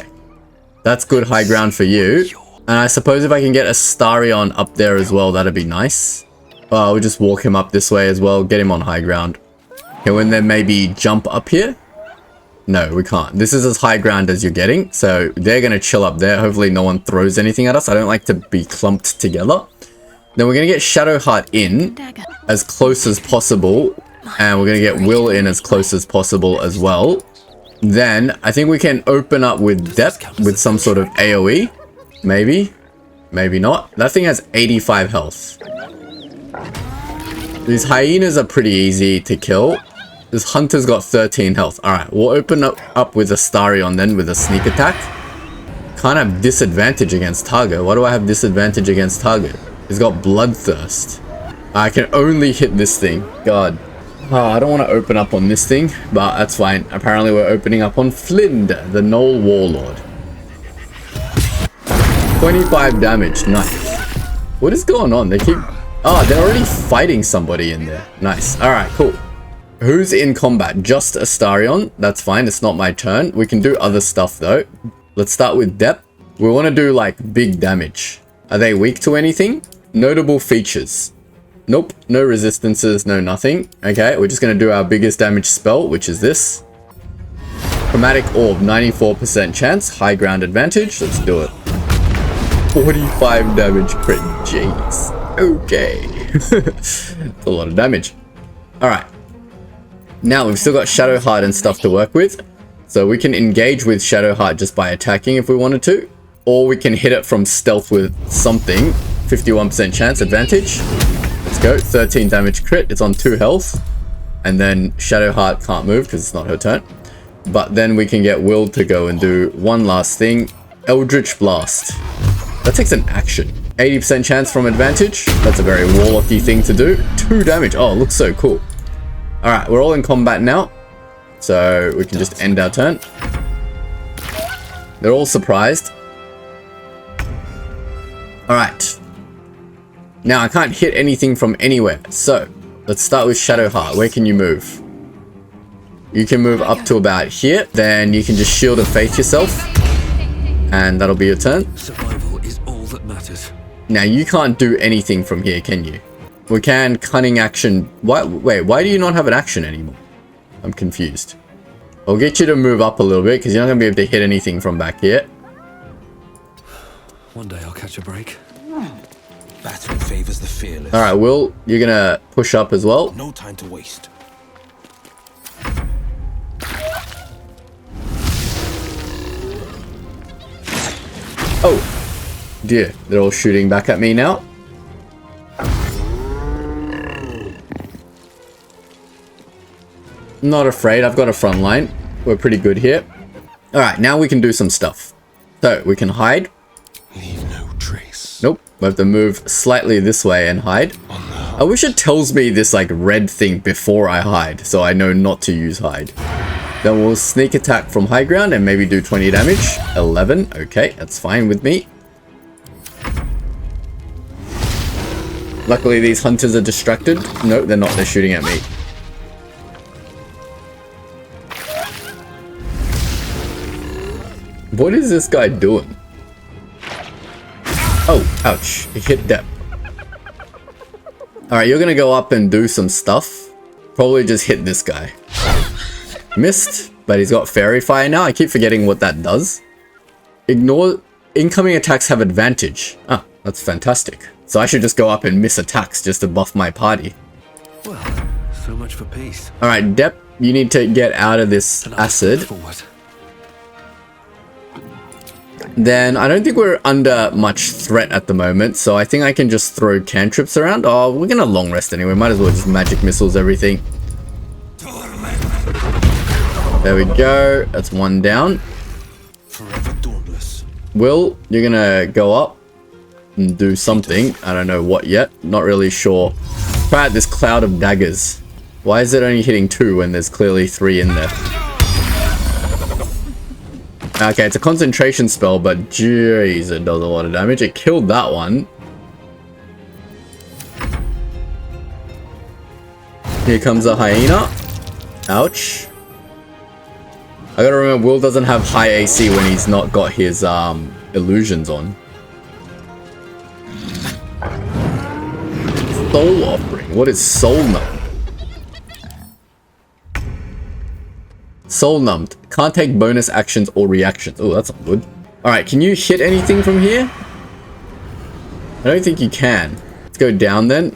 That's good high ground for you. And I suppose if I can get Astarion up there as well, that'd be nice. We'll just walk him up this way as well. Get him on high ground. Can we then maybe jump up here? No, we can't. This is as high ground as you're getting. So they're going to chill up there. Hopefully no one throws anything at us. I don't like to be clumped together. Then we're going to get Shadowheart in as close as possible. And we're going to get Wyll in as close as possible as well. Then I think we can open up with depth with some sort of AoE. Maybe. Maybe not. That thing has 85 health. These hyenas are pretty easy to kill. This hunter's got 13 health. Alright, we'll open up with Astarion then with a sneak attack. Can't have disadvantage against target. Why do I have disadvantage against target? He's got bloodthirst. I can only hit this thing. God. I don't want to open up on this thing, but that's fine. Apparently we're opening up on Flind, the Gnoll Warlord. 25 damage. Nice. What is going on? They keep... Oh, they're already fighting somebody in there. Nice. Alright, cool. Who's in combat? Just Astarion. That's fine. It's not my turn. We can do other stuff though. Let's start with depth. We want to do like big damage. Are they weak to anything? Notable features. Nope. No resistances. No nothing. Okay. We're just going to do our biggest damage spell, which is this. Chromatic Orb. 94% chance. High ground advantage. Let's do it. 45 damage crit. Jeez. Okay. That's a lot of damage. Alright. Now we've still got Shadowheart and stuff to work with. So we can engage with Shadowheart just by attacking if we wanted to. Or we can hit it from stealth with something. 51% chance advantage. Let's go. 13 damage crit. It's on 2 health. And then Shadowheart can't move because it's not her turn. But then we can get Wyll to go and do one last thing. Eldritch Blast. That takes an action. 80% chance from advantage. That's a very warlocky thing to do. 2 damage. Oh, it looks so cool. Alright, we're all in combat now. So we can just end our turn. They're all surprised. Alright. Now I can't hit anything from anywhere. So let's start with Shadowheart. Where can you move? You can move up to about here. Then you can just Shield of Faith yourself. And that'll be your turn. Survival is all that matters. Now you can't do anything from here, can you? We can cunning action. Wait, why do you not have an action anymore? I'm confused. I'll get you to move up a little bit because you're not going to be able to hit anything from back here. One day I'll catch a break. Battle favors the fearless. Alright, Wyll, you're going to push up as well. No time to waste. Oh, dear. They're all shooting back at me now. Not afraid. I've got a front line. We're pretty good here. Alright, now we can do some stuff. So, we can hide. Leave no trace. Nope. We have to move slightly this way and hide. I wish it tells me this like red thing before I hide, so I know not to use hide. Then we'll sneak attack from high ground and maybe do 20 damage. 11. Okay, that's fine with me. Luckily these hunters are distracted. No, they're not. They're shooting at me. What is this guy doing? Oh, ouch. He hit depth. Alright, you're gonna go up and do some stuff. Probably just hit this guy. Missed, but he's got Fairy Fire now. I keep forgetting what that does. Ignore... Incoming attacks have advantage. Ah, that's fantastic. So I should just go up and miss attacks just to buff my party. Well, so much for peace. Alright, Depp, you need to get out of this acid. Forward. Then I don't think we're under much threat at the moment, so I think I can just throw cantrips around. Oh, we're gonna long rest anyway. Might as well just magic missiles everything. There we go. That's one down. Forever dauntless. Wyll, you're gonna go up and do something. I don't know what yet. Not really sure. Try out this cloud of daggers. Why is it only hitting 2 when there's clearly 3 in there? Okay, it's a concentration spell, but jeez, it does a lot of damage. It killed that one. Here comes a hyena. Ouch. I gotta remember, Wyll doesn't have high AC when he's not got his illusions on. Soul Offering. What is Soul Numbed? Soul Numbed. Can't take bonus actions or reactions. Oh, that's not good. Alright, can you hit anything from here? I don't think you can. Let's go down then.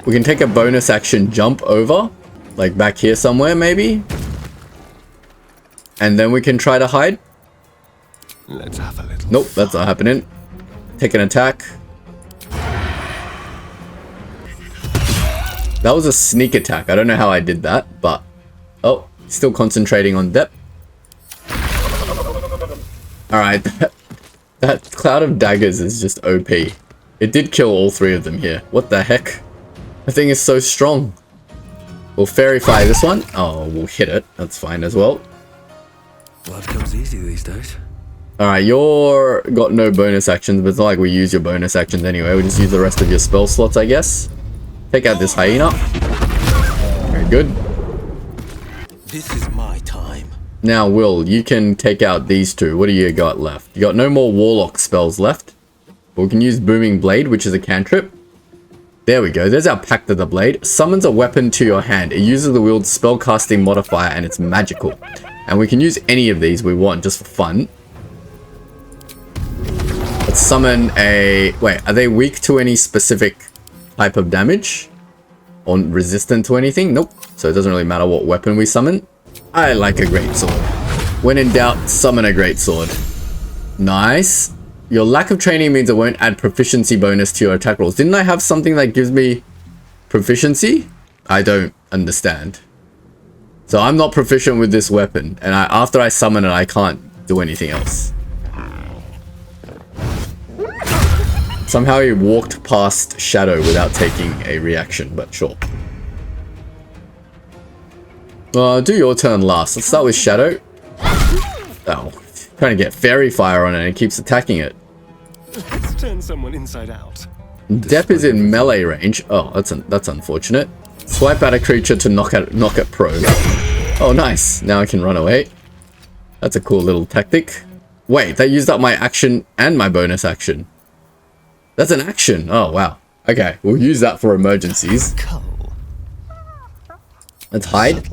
We can take a bonus action jump over. Like back here somewhere, maybe? And then we can try to hide. Let's have a little Nope, that's not happening. Take an attack. That was a sneak attack. I don't know how I did that, but... Oh, still concentrating on depth. Alright, that cloud of daggers is just OP. It did kill all 3 of them here. What the heck? The thing is so strong. We'll Fairy Fire this one. Oh, we'll hit it. That's fine as well. Life comes easy these days. Alright, you're got no bonus actions, but it's not like we use your bonus actions anyway. We just use the rest of your spell slots, I guess. Take out this hyena. Very good. This is my time. Now, Wyll, you can take out these 2. What do you got left? You got no more Warlock spells left. But we can use Booming Blade, which is a cantrip. There we go. There's our Pact of the Blade. Summons a weapon to your hand. It uses the wield's spellcasting modifier and it's magical. And we can use any of these we want just for fun. Let's summon a... Wait, are they weak to any specific type of damage. Or resistant to anything. Nope. So it doesn't really matter what weapon we summon. I like a greatsword. When in doubt, summon a greatsword. Nice. Your lack of training means it won't add proficiency bonus to your attack rolls. Didn't I have something that gives me proficiency? I don't understand. So I'm not proficient with this weapon. And after I summon it, I can't do anything else. Somehow he walked past Shadow without taking a reaction, but sure. Do your turn last. Let's start with Shadow. Oh, trying to get fairy fire on it and it keeps attacking it. Let's turn someone inside out. Dep is in melee range. Oh, that's unfortunate. Swipe at a creature to knock it prone. Oh, nice. Now I can run away. That's a cool little tactic. Wait, that used up my action and my bonus action. That's an action. Oh, wow. Okay, we'll use that for emergencies. Let's hide.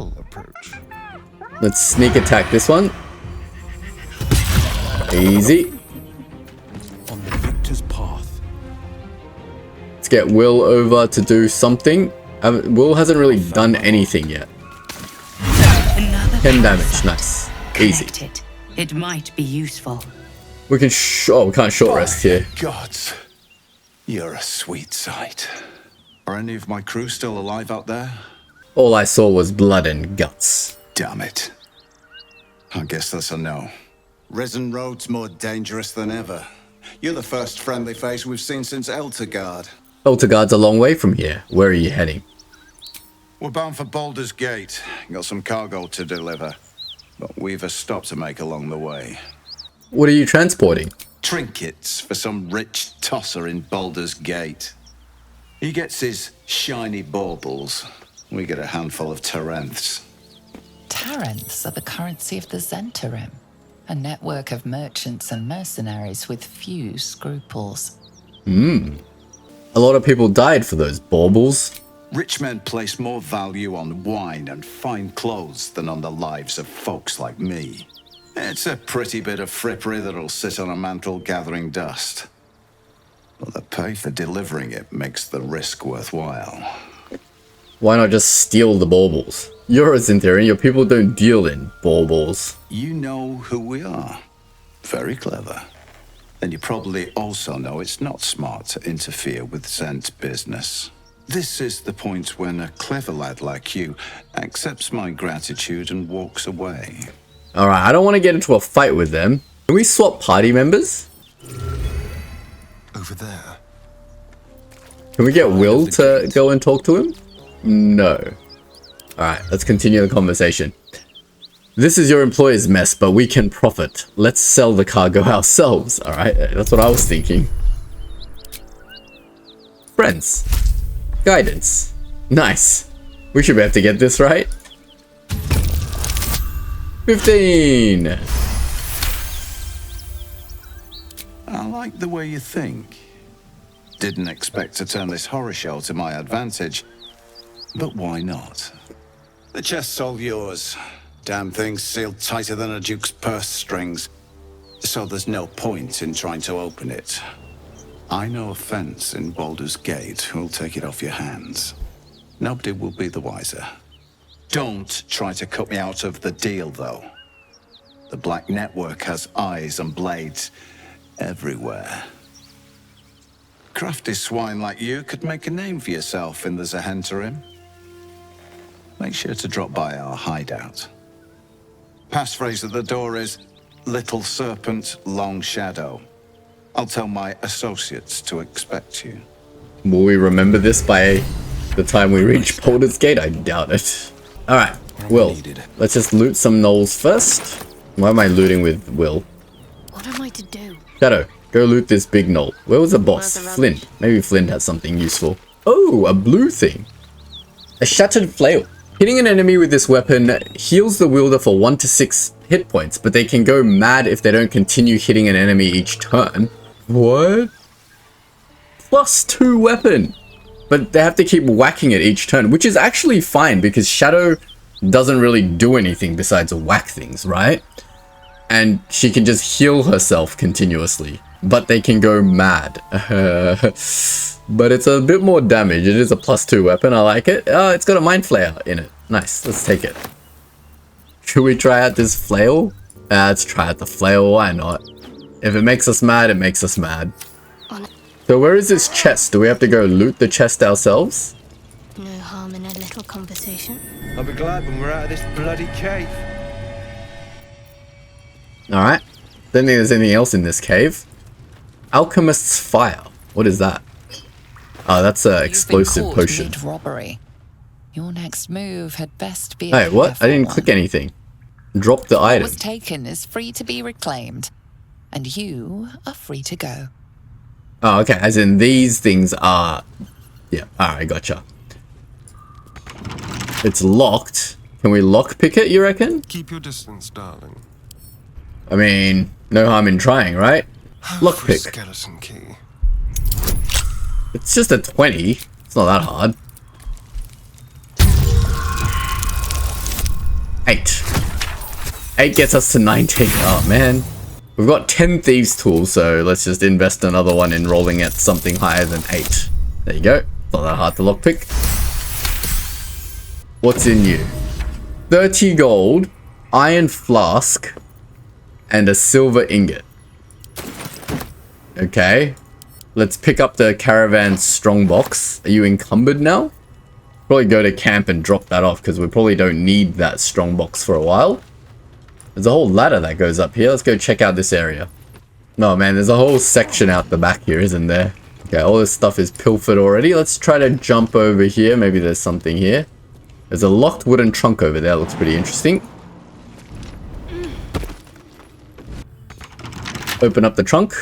Let's sneak attack this one. Easy. On the victor's path. Let's get Wyll over to do something. Wyll hasn't really done anything yet. 10 damage. Nice. Easy. It might be useful. We can we can't short rest here. Gods, you're a sweet sight. Are any of my crew still alive out there? All I saw was blood and guts. Damn it. I guess that's a no. Risen Road's more dangerous than ever. You're the first friendly face we've seen since Eltergard. Eltergard's a long way from here. Where are you heading? We're bound for Baldur's Gate. Got some cargo to deliver. But we've a stop to make along the way. What are you transporting? Trinkets for some rich tosser in Baldur's Gate. He gets his shiny baubles. We get a handful of Tarenths. Tarenths are the currency of the Zhentarim, a network of merchants and mercenaries with few scruples. A lot of people died for those baubles. Rich men place more value on wine and fine clothes than on the lives of folks like me. It's a pretty bit of frippery that'll sit on a mantle gathering dust. But the pay for delivering it makes the risk worthwhile. Why not just steal the baubles? You're a Zhentarim, your people don't deal in baubles. You know who we are. Very clever. And you probably also know it's not smart to interfere with Zhent business. This is the point when a clever lad like you accepts my gratitude and walks away. Alright, I don't want to get into a fight with them. Can we swap party members? Over there. Can we get Wyll to go and talk to him? No. Alright, let's continue the conversation. This is your employer's mess, but we can profit. Let's sell the cargo ourselves. Alright, that's what I was thinking. Friends. Guidance. Nice. We should be able to get this right. 15. I like the way you think. Didn't expect to turn this horror show to my advantage. But why not? The chest's all yours. Damn thing's sealed tighter than a duke's purse strings. So there's no point in trying to open it. I know a fence in Baldur's Gate who'll take it off your hands. Nobody will be the wiser. Don't try to cut me out of the deal, though. The Black Network has eyes and blades everywhere. Crafty swine like you could make a name for yourself in the Zhentarim. Make sure to drop by our hideout. Passphrase at the door is Little Serpent, Long Shadow. I'll tell my associates to expect you. Will we remember this by the time we reach Baldur's Gate? I doubt it. Alright, Wyll. Let's just loot some gnolls first. Why am I looting with Wyll? What am I to do? Shadow, go loot this big gnoll. Where was the boss? Flint. Maybe Flint has something useful. Oh, a blue thing. A shattered flail. Hitting an enemy with this weapon heals the wielder for 1 to 6 hit points, but they can go mad if they don't continue hitting an enemy each turn. What? +2 weapon. But they have to keep whacking it each turn, which is actually fine because Shadow doesn't really do anything besides whack things, right? And she can just heal herself continuously. but they can go mad. But it's a bit more damage. It is a +2 weapon. I like it. It's got a mind flayer in it. Nice. Let's take it. Should we try out this flail? Let's try out the flail. Why not? If it makes us mad, it makes us mad. So where is this chest? Do we have to go loot the chest ourselves? No harm in a little conversation. I'll be glad when we're out of this bloody cave. Alright. Don't think there's anything else in this cave. Alchemist's fire. What is that? Oh, that's an explosive potion. Mid-robbery. Your next move had best be. Hey, what? I didn't click anything. Drop the item. What was taken is free to be reclaimed, and you are free to go. Oh, okay. As in these things are... Yeah, alright, gotcha. It's locked. Can we lockpick it, you reckon? Keep your distance, darling. I mean, no harm in trying, right? Lockpick. Skeleton key. It's just a 20. It's not that hard. 8. 8 gets us to 19. Oh, man. We've got 10 thieves tools, so let's just invest another one in rolling at something higher than 8. There you go. Not that hard to lockpick. What's in you? 30 gold, iron flask, and a silver ingot. Okay. Let's pick up the caravan strongbox. Are you encumbered now? Probably go to camp and drop that off because we probably don't need that strongbox for a while. There's a whole ladder that goes up here. Let's go check out this area. No, man, there's a whole section out the back here, isn't there? Okay, all this stuff is pilfered already. Let's try to jump over here. Maybe there's something here. There's a locked wooden trunk over there. Looks pretty interesting. Open up the trunk.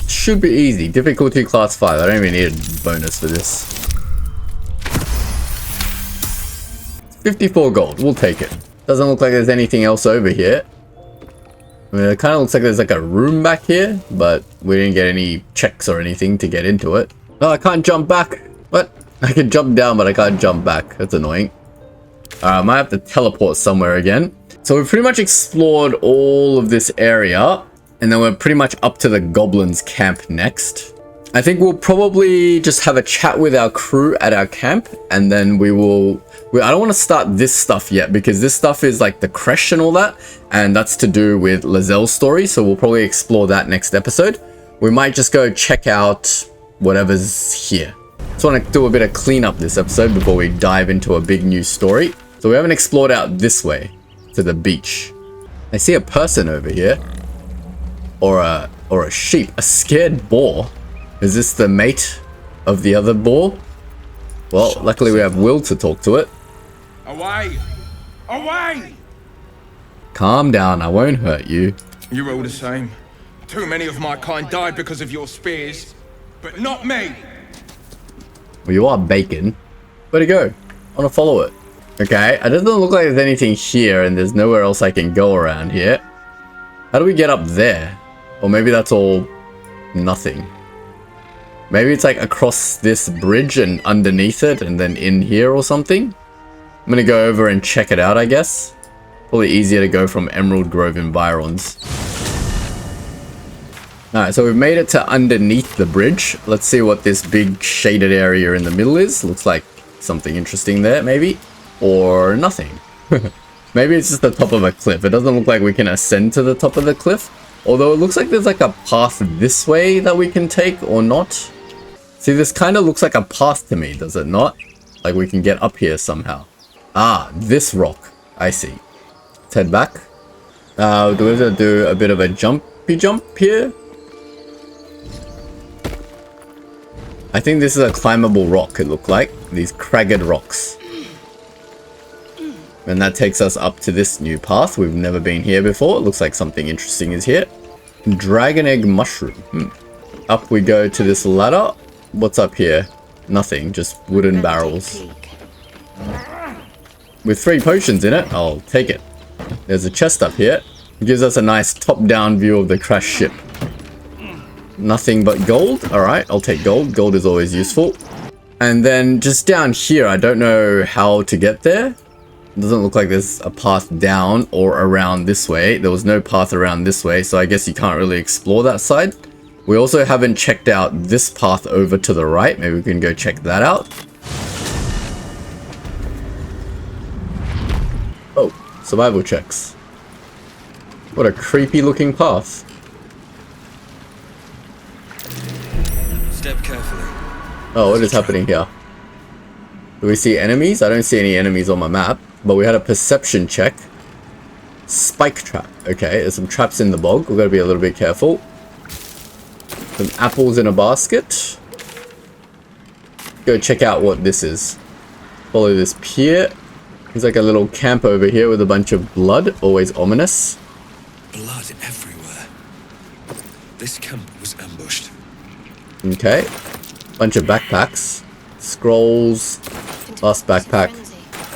Should be easy. Difficulty class 5. I don't even need a bonus for this. 54 gold. We'll take it. Doesn't look like there's anything else over here. I mean, it kind of looks like there's like a room back here, but we didn't get any checks or anything to get into it. No, I can't jump back. What? I can jump down, but I can't jump back. That's annoying. Alright, I might have to teleport somewhere again. So we've pretty much explored all of this area. And then we're pretty much up to the goblins camp next. I think we'll probably just have a chat with our crew at our camp. And then we will... I don't want to start this stuff yet because this stuff is like the creche and all that. And that's to do with Lazelle's story. So we'll probably explore that next episode. We might just go check out whatever's here. Just want to do a bit of cleanup this episode before we dive into a big new story. So we haven't explored out this way to the beach. I see a person over here. Or a sheep. A scared boar. Is this the mate of the other boar? Well, luckily we have Wyll to talk to it. Away! Away! Calm down, I won't hurt you. You're all the same. Too many of my kind died because of your spears, but not me! Well, you are bacon. Where'd it go? I want to follow it. Okay, it doesn't look like there's anything here and there's nowhere else I can go around here. How do we get up there? Or maybe that's all nothing. Maybe it's like across this bridge and underneath it and then in here or something. I'm gonna go over and check it out, I guess. Probably easier to go from Emerald Grove environs. Alright, so we've made it to underneath the bridge. Let's see what this big shaded area in the middle is. Looks like something interesting there, maybe. Or nothing. Maybe it's just the top of a cliff. It doesn't look like we can ascend to the top of the cliff. Although it looks like there's like a path this way that we can take or not. See, this kind of looks like a path to me, does it not? Like we can get up here somehow. Ah, this rock. I see. Let's head back. Do we have to do a bit of a jumpy jump here? I think this is a climbable rock, it looked like. These cragged rocks. And that takes us up to this new path. We've never been here before. It looks like something interesting is here. Dragon egg mushroom. Up we go to this ladder. What's up here? Nothing, just wooden barrels. With 3 potions in it, I'll take it. There's a chest up here. It gives us a nice top-down view of the crashed ship. Nothing but gold. Alright, I'll take gold. Gold is always useful. And then just down here, I don't know how to get there. Doesn't look like there's a path down or around this way. There was no path around this way, so I guess you can't really explore that side. We also haven't checked out this path over to the right. Maybe we can go check that out. Oh, survival checks. What a creepy looking path. Step carefully. Oh, what is happening here? Do we see enemies? I don't see any enemies on my map, but we had a perception check. Spike trap. Okay, there's some traps in the bog. We've got to be a little bit careful. Some apples in a basket. Go check out what this is. Follow this pier. There's like a little camp over here with a bunch of blood. Always ominous. Blood everywhere. This camp was ambushed. Okay. Bunch of backpacks. Scrolls. Last backpack.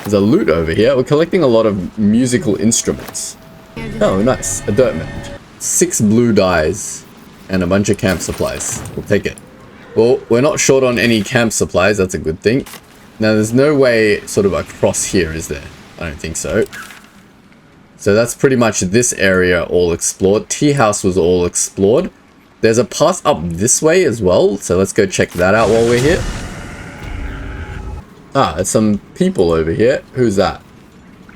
There's a loot over here. We're collecting a lot of musical instruments. Oh, nice. A dirt mound. 6 blue dyes. And a bunch of camp supplies. We'll take it. Well, we're not short on any camp supplies. That's a good thing. Now, there's no way sort of across here, is there? I don't think so. So that's pretty much this area all explored. Tea house was all explored. There's a path up this way as well. So let's go check that out while we're here. Ah, there's some people over here. Who's that?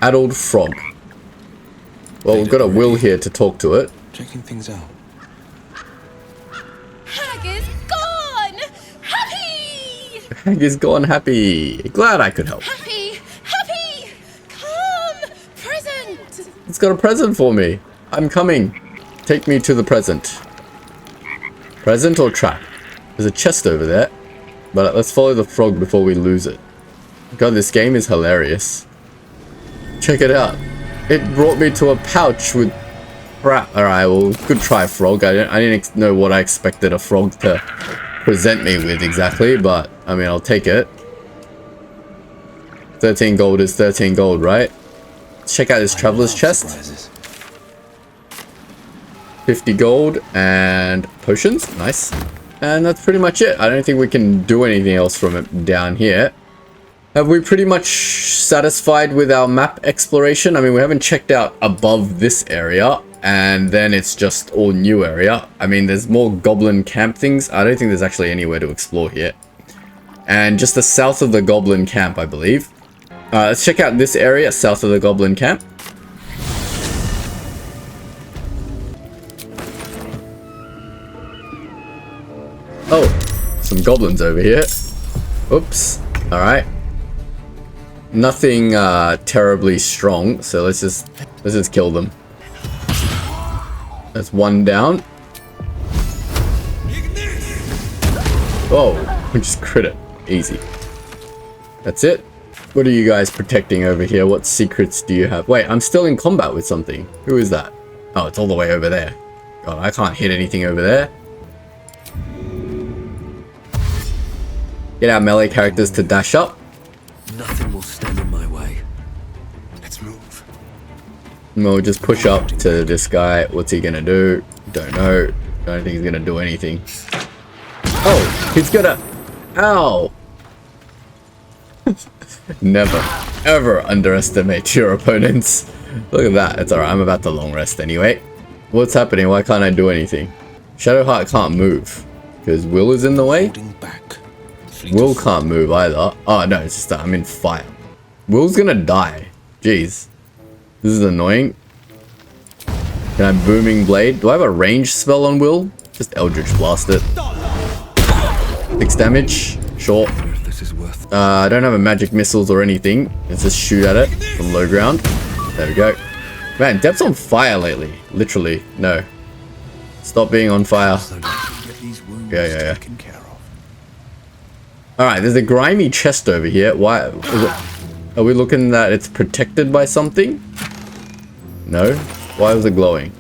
Addled frog. Well, we've got a Wyll here to talk to it. Checking things out. Hag is gone! Happy! Hag is gone happy. Glad I could help. Happy! Happy! Come! Present! It's got a present for me. I'm coming. Take me to the present. Present or trap? There's a chest over there. But let's follow the frog before we lose it. God, this game is hilarious. Check it out. It brought me to a pouch with crap. Alright, well, good try, frog. I didn't know what I expected a frog to present me with exactly, but, I mean, I'll take it. 13 gold is 13 gold, right? Let's check out this traveler's chest. 50 gold and potions. Nice. And that's pretty much it. I don't think we can do anything else from it down here. Have we pretty much satisfied with our map exploration? I mean, we haven't checked out above this area, and then it's just all new area. I mean, there's more goblin camp things. I don't think there's actually anywhere to explore here. And just the south of the goblin camp, I believe. Let's check out this area south of the goblin camp. Oh, some goblins over here. Oops. Alright. Nothing terribly strong, so let's just kill them. That's one down. Oh, we just crit it. Easy. That's it. What are you guys protecting over here? What secrets do you have? Wait, I'm still in combat with something. Who is that? Oh, it's all the way over there. God, I can't hit anything over there. Get our melee characters to dash up. Nothing will stand in my way. Let's move. And we'll just push up to this guy. What's he gonna do? Don't know. Don't think he's gonna do anything. Oh, he's gonna... Ow! Never, ever underestimate your opponents. Look at that. It's alright. I'm about to long rest anyway. What's happening? Why can't I do anything? Shadowheart can't move. Because Wyll is in the way? Wyll can't move either. Oh no, it's just that I'm in fire. Will's gonna die. Jeez. This is annoying. Can I booming blade? Do I have a ranged spell on Wyll? Just Eldritch Blast it. 6 damage. Sure. I don't have a magic missiles or anything. Let's just shoot at it from low ground. There we go. Man, Depth's on fire lately. Literally. No. Stop being on fire. Yeah. Alright, there's a grimy chest over here. Why? Are we looking that it's protected by something? No? Why was it glowing?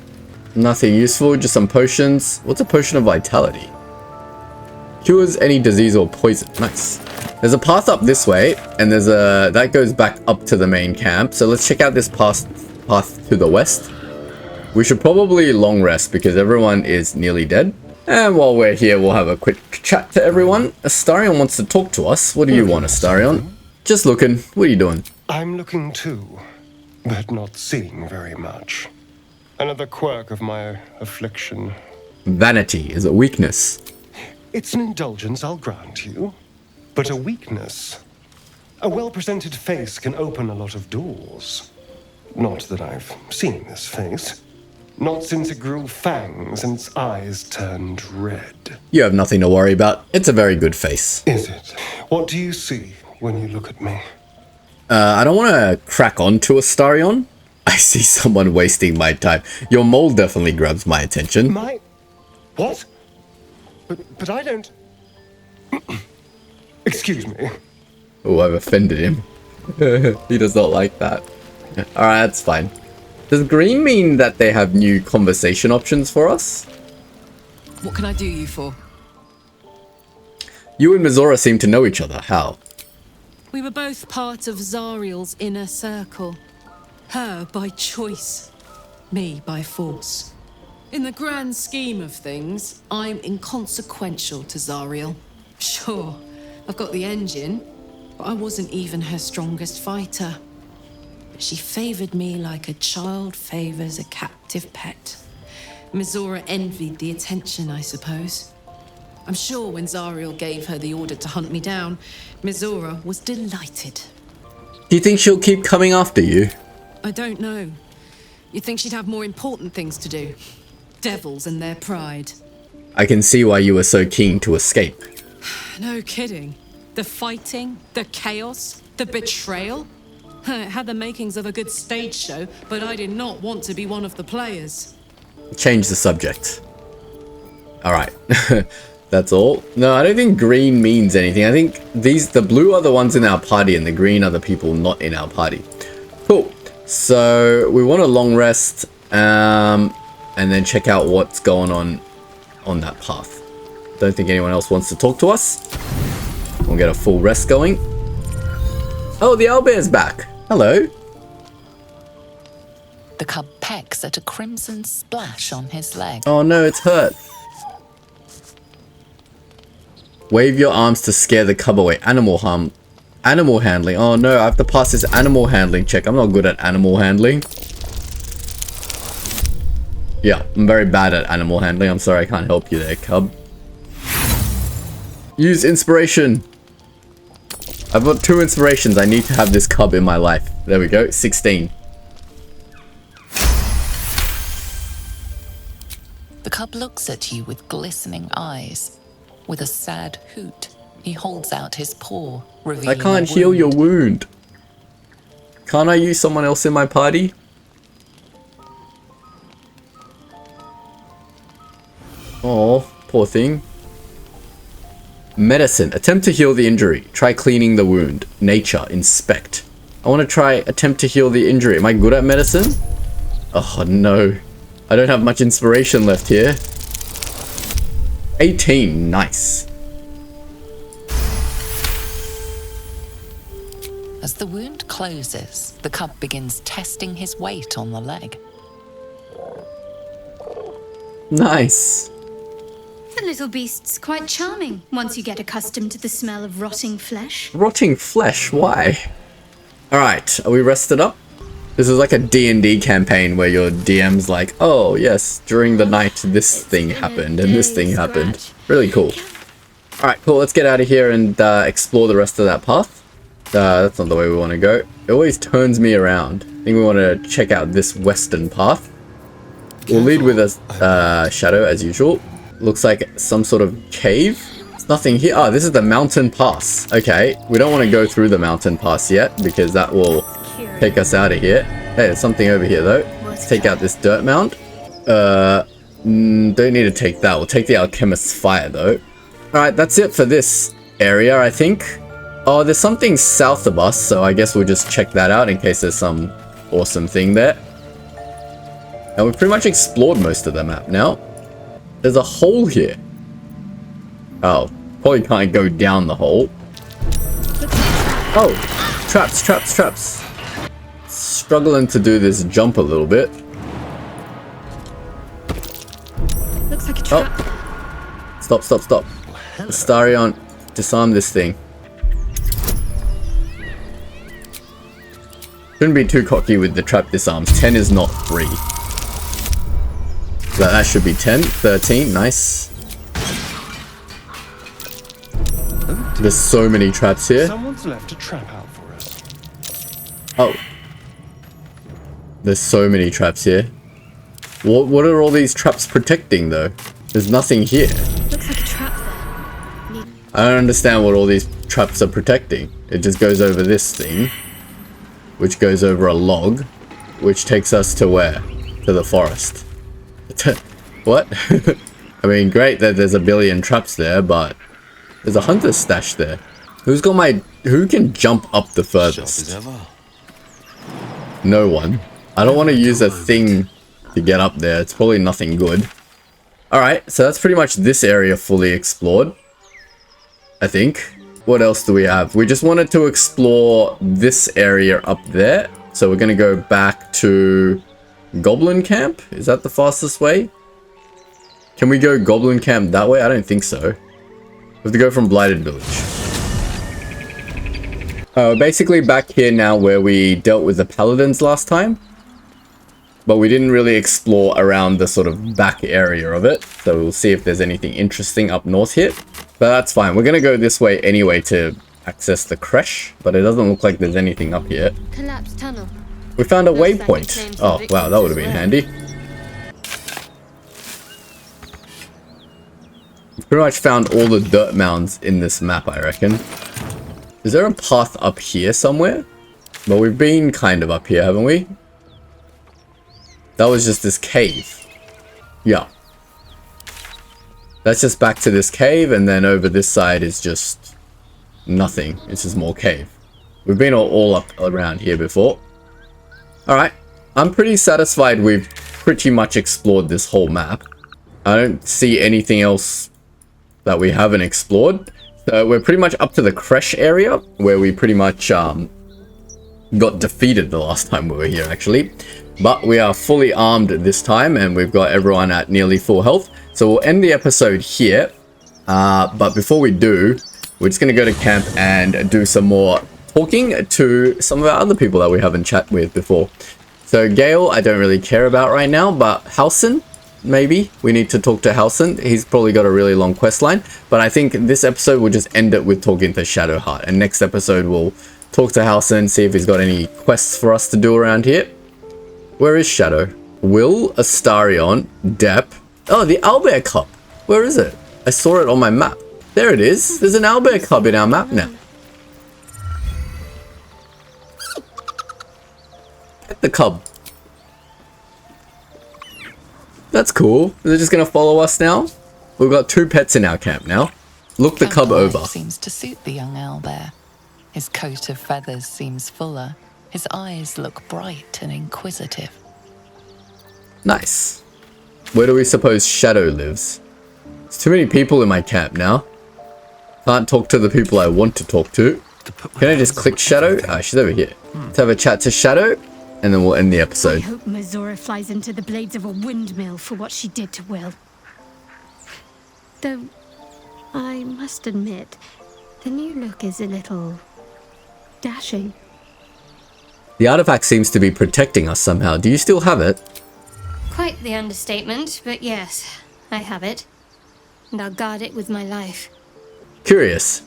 Nothing useful, just some potions. What's a potion of vitality? Cures any disease or poison. Nice. There's a path up this way, and there's a... that goes back up to the main camp. So let's check out this path to the west. We should probably long rest because everyone is nearly dead. And while we're here, we'll have a quick chat to everyone. Astarion wants to talk to us. What do you want, Astarion? Just looking. What are you doing? I'm looking too, but not seeing very much. Another quirk of my affliction. Vanity is a weakness. It's an indulgence, I'll grant you, but a weakness. A well-presented face can open a lot of doors. Not that I've seen this face. Not since it grew fangs and its eyes turned red. You have nothing to worry about. It's a very good face. Is it? What do you see when you look at me? I don't want to crack on to Astarion. I see someone wasting my time. Your mole definitely grabs my attention. My... What? But I don't... Excuse me. Oh, I've offended him. He does not like that. Alright, that's fine. Does green mean that they have new conversation options for us? What can I do you for? You and Mizora seem to know each other. How? We were both part of Zariel's inner circle. Her by choice, me by force. In the grand scheme of things, I'm inconsequential to Zariel. Sure, I've got the engine, but I wasn't even her strongest fighter. But she favored me like a child favors a captive pet. Mizora envied the attention, I suppose. I'm sure when Zariel gave her the order to hunt me down, Mizora was delighted. Do you think she'll keep coming after you? I don't know. You'd think she'd have more important things to do. Devils and their pride. I can see why you were so keen to escape. No kidding. The fighting, the chaos, the betrayal. It had the makings of a good stage show, but I did not want to be one of the players. Change the subject. Alright. That's all. No, I don't think green means anything. I think the blue are the ones in our party and the green are the people not in our party. Cool. So we want a long rest and then check out what's going on that path. Don't think anyone else wants to talk to us. We'll get a full rest going. Oh, the owlbear's back. Hello. The cub pecks at a crimson splash on his leg. Oh no, it's hurt. Wave your arms to scare the cub away. Animal handling. Oh no, I have to pass this animal handling check. I'm not good at animal handling. Yeah, I'm very bad at animal handling. I'm sorry I can't help you there, cub. Use inspiration. I've got 2 inspirations. I need to have this cub in my life. There we go, 16. The cub looks at you with glistening eyes. With a sad hoot, he holds out his paw, revealing I can't heal your wound. Can't I use someone else in my party? Oh, poor thing. Medicine. Attempt to heal the injury. Try cleaning the wound. Nature. Inspect. I want to try attempt to heal the injury. Am I good at medicine? Oh no. I don't have much inspiration left here. 18. Nice. As the wound closes, the cub begins testing his weight on the leg. Nice. The little beast's quite charming once you get accustomed to the smell of rotting flesh. Rotting flesh? Why? Alright, are we rested up? This is like a D&D campaign where your DM's like, oh yes, during the night this thing happened and this thing happened. Really cool. Alright, cool, let's get out of here and explore the rest of that path. That's not the way we want to go. It always turns me around. I think we want to check out this western path. We'll lead with a shadow as usual. Looks like some sort of cave. There's nothing here. Oh, this is the mountain pass. Okay, we don't want to go through the mountain pass yet because that will take us out of here. Hey, there's something over here though. Let's take out this dirt mound. Don't need to take that. We'll take the alchemist's fire though. Alright, that's it for this area, I think. Oh, there's something south of us, so I guess we'll just check that out in case there's some awesome thing there. And we've pretty much explored most of the map now. There's a hole here. Oh, probably can't go down the hole. Oh, traps, traps, traps. Struggling to do this jump a little bit. Looks like a trap. Oh. Stop, stop, stop. Astarion, disarm this thing. Shouldn't be too cocky with the trap disarms. 10 is not 3. So that should be 10. 13. Nice. There's so many traps here. Someone's left a trap out for us. Oh. There's so many traps here. What are all these traps protecting though? There's nothing here. Looks like a trap there. I don't understand what all these traps are protecting. It just goes over this thing, which goes over a log, which takes us to where? To the forest. What? I mean, great that there's a billion traps there, but there's a hunter's stash there. Who can jump up the furthest? No one. I don't want to use a thing to get up there. It's probably nothing good. Alright, so that's pretty much this area fully explored, I think. What else do we have? We just wanted to explore this area up there. So we're going to go back to Goblin Camp. Is that the fastest way? Can we go Goblin Camp that way? I don't think so. We have to go from Blighted Village. Basically back here now where we dealt with the Paladins last time. But we didn't really explore around the sort of back area of it. So we'll see if there's anything interesting up north here. But that's fine. We're going to go this way anyway to access the creche. But it doesn't look like there's anything up here. Collapsed tunnel. We found a waypoint. Oh, wow. That would have been handy. We've pretty much found all the dirt mounds in this map, I reckon. Is there a path up here somewhere? Well, we've been kind of up here, haven't we? That was just this cave. Yeah. That's just back to this cave, and then over this side is just nothing. It's just more cave. We've been all up around here before. Alright. I'm pretty satisfied we've pretty much explored this whole map. I don't see anything else that we haven't explored. So we're pretty much up to the creche area, where we pretty much got defeated the last time we were here, actually. But we are fully armed this time, and we've got everyone at nearly full health. So we'll end the episode here. But before we do, we're just going to go to camp and do some more talking to some of our other people that we haven't chatted with before. So Gale, I don't really care about right now, but Halsin, maybe. We need to talk to Halsin. He's probably got a really long quest line. But I think this episode we'll just end it with talking to Shadowheart. And next episode we'll talk to Halsin, see if he's got any quests for us to do around here. Where is Shadow? Wyll, Astarion, Depp. Oh, the Owlbear Cup. Where is it? I saw it on my map. There it is. There's an Owlbear Cub in our map now. Pet the cub. That's cool. They're just going to follow us now? We've got 2 pets in our camp now. Look the cub over. Seems to suit the young owlbear. His coat of feathers seems fuller. His eyes look bright and inquisitive. Nice. Where do we suppose Shadow lives? There's too many people in my camp now. Can't talk to the people I want to talk to. Can I just click Shadow? Ah, she's over here. Let's have a chat to Shadow, and then we'll end the episode. I hope Mizora flies into the blades of a windmill for what she did to Wyll. Though, I must admit, the new look is a little dashing. The artifact seems to be protecting us somehow. Do you still have it? Quite the understatement, but yes, I have it. And I'll guard it with my life. Curious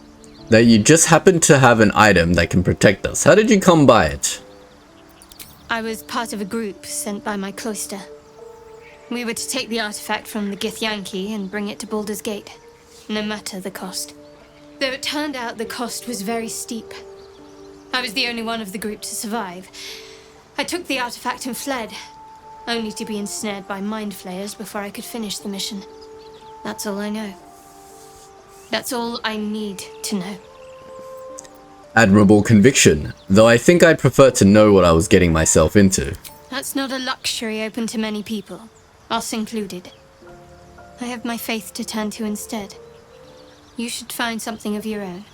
that you just happen to have an item that can protect us. How did you come by it? I was part of a group sent by my cloister. We were to take the artifact from the Githyanki and bring it to Baldur's Gate, no matter the cost. Though it turned out the cost was very steep. I was the only one of the group to survive. I took the artifact and fled, only to be ensnared by mind flayers before I could finish the mission. That's all I know. That's all I need to know. Admirable conviction, though I think I'd prefer to know what I was getting myself into. That's not a luxury open to many people, us included. I have my faith to turn to instead. You should find something of your own.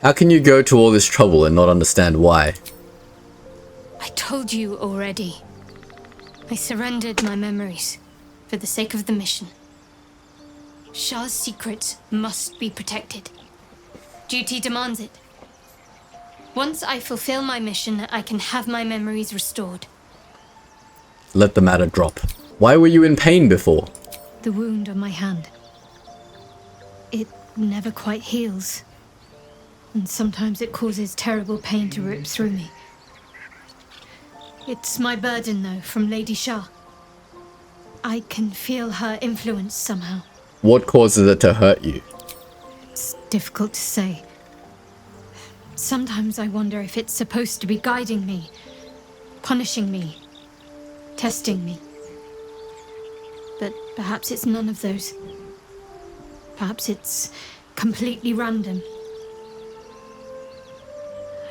How can you go to all this trouble and not understand why? I told you already. I surrendered my memories for the sake of the mission. Shar's secrets must be protected. Duty demands it. Once I fulfill my mission, I can have my memories restored. Let the matter drop. Why were you in pain before? The wound on my hand. It never quite heals. And sometimes it causes terrible pain to rip through me. It's my burden, though, from Lady Shar. I can feel her influence somehow. What causes it to hurt you? It's difficult to say. Sometimes I wonder if it's supposed to be guiding me, punishing me, testing me. But perhaps it's none of those. Perhaps it's completely random.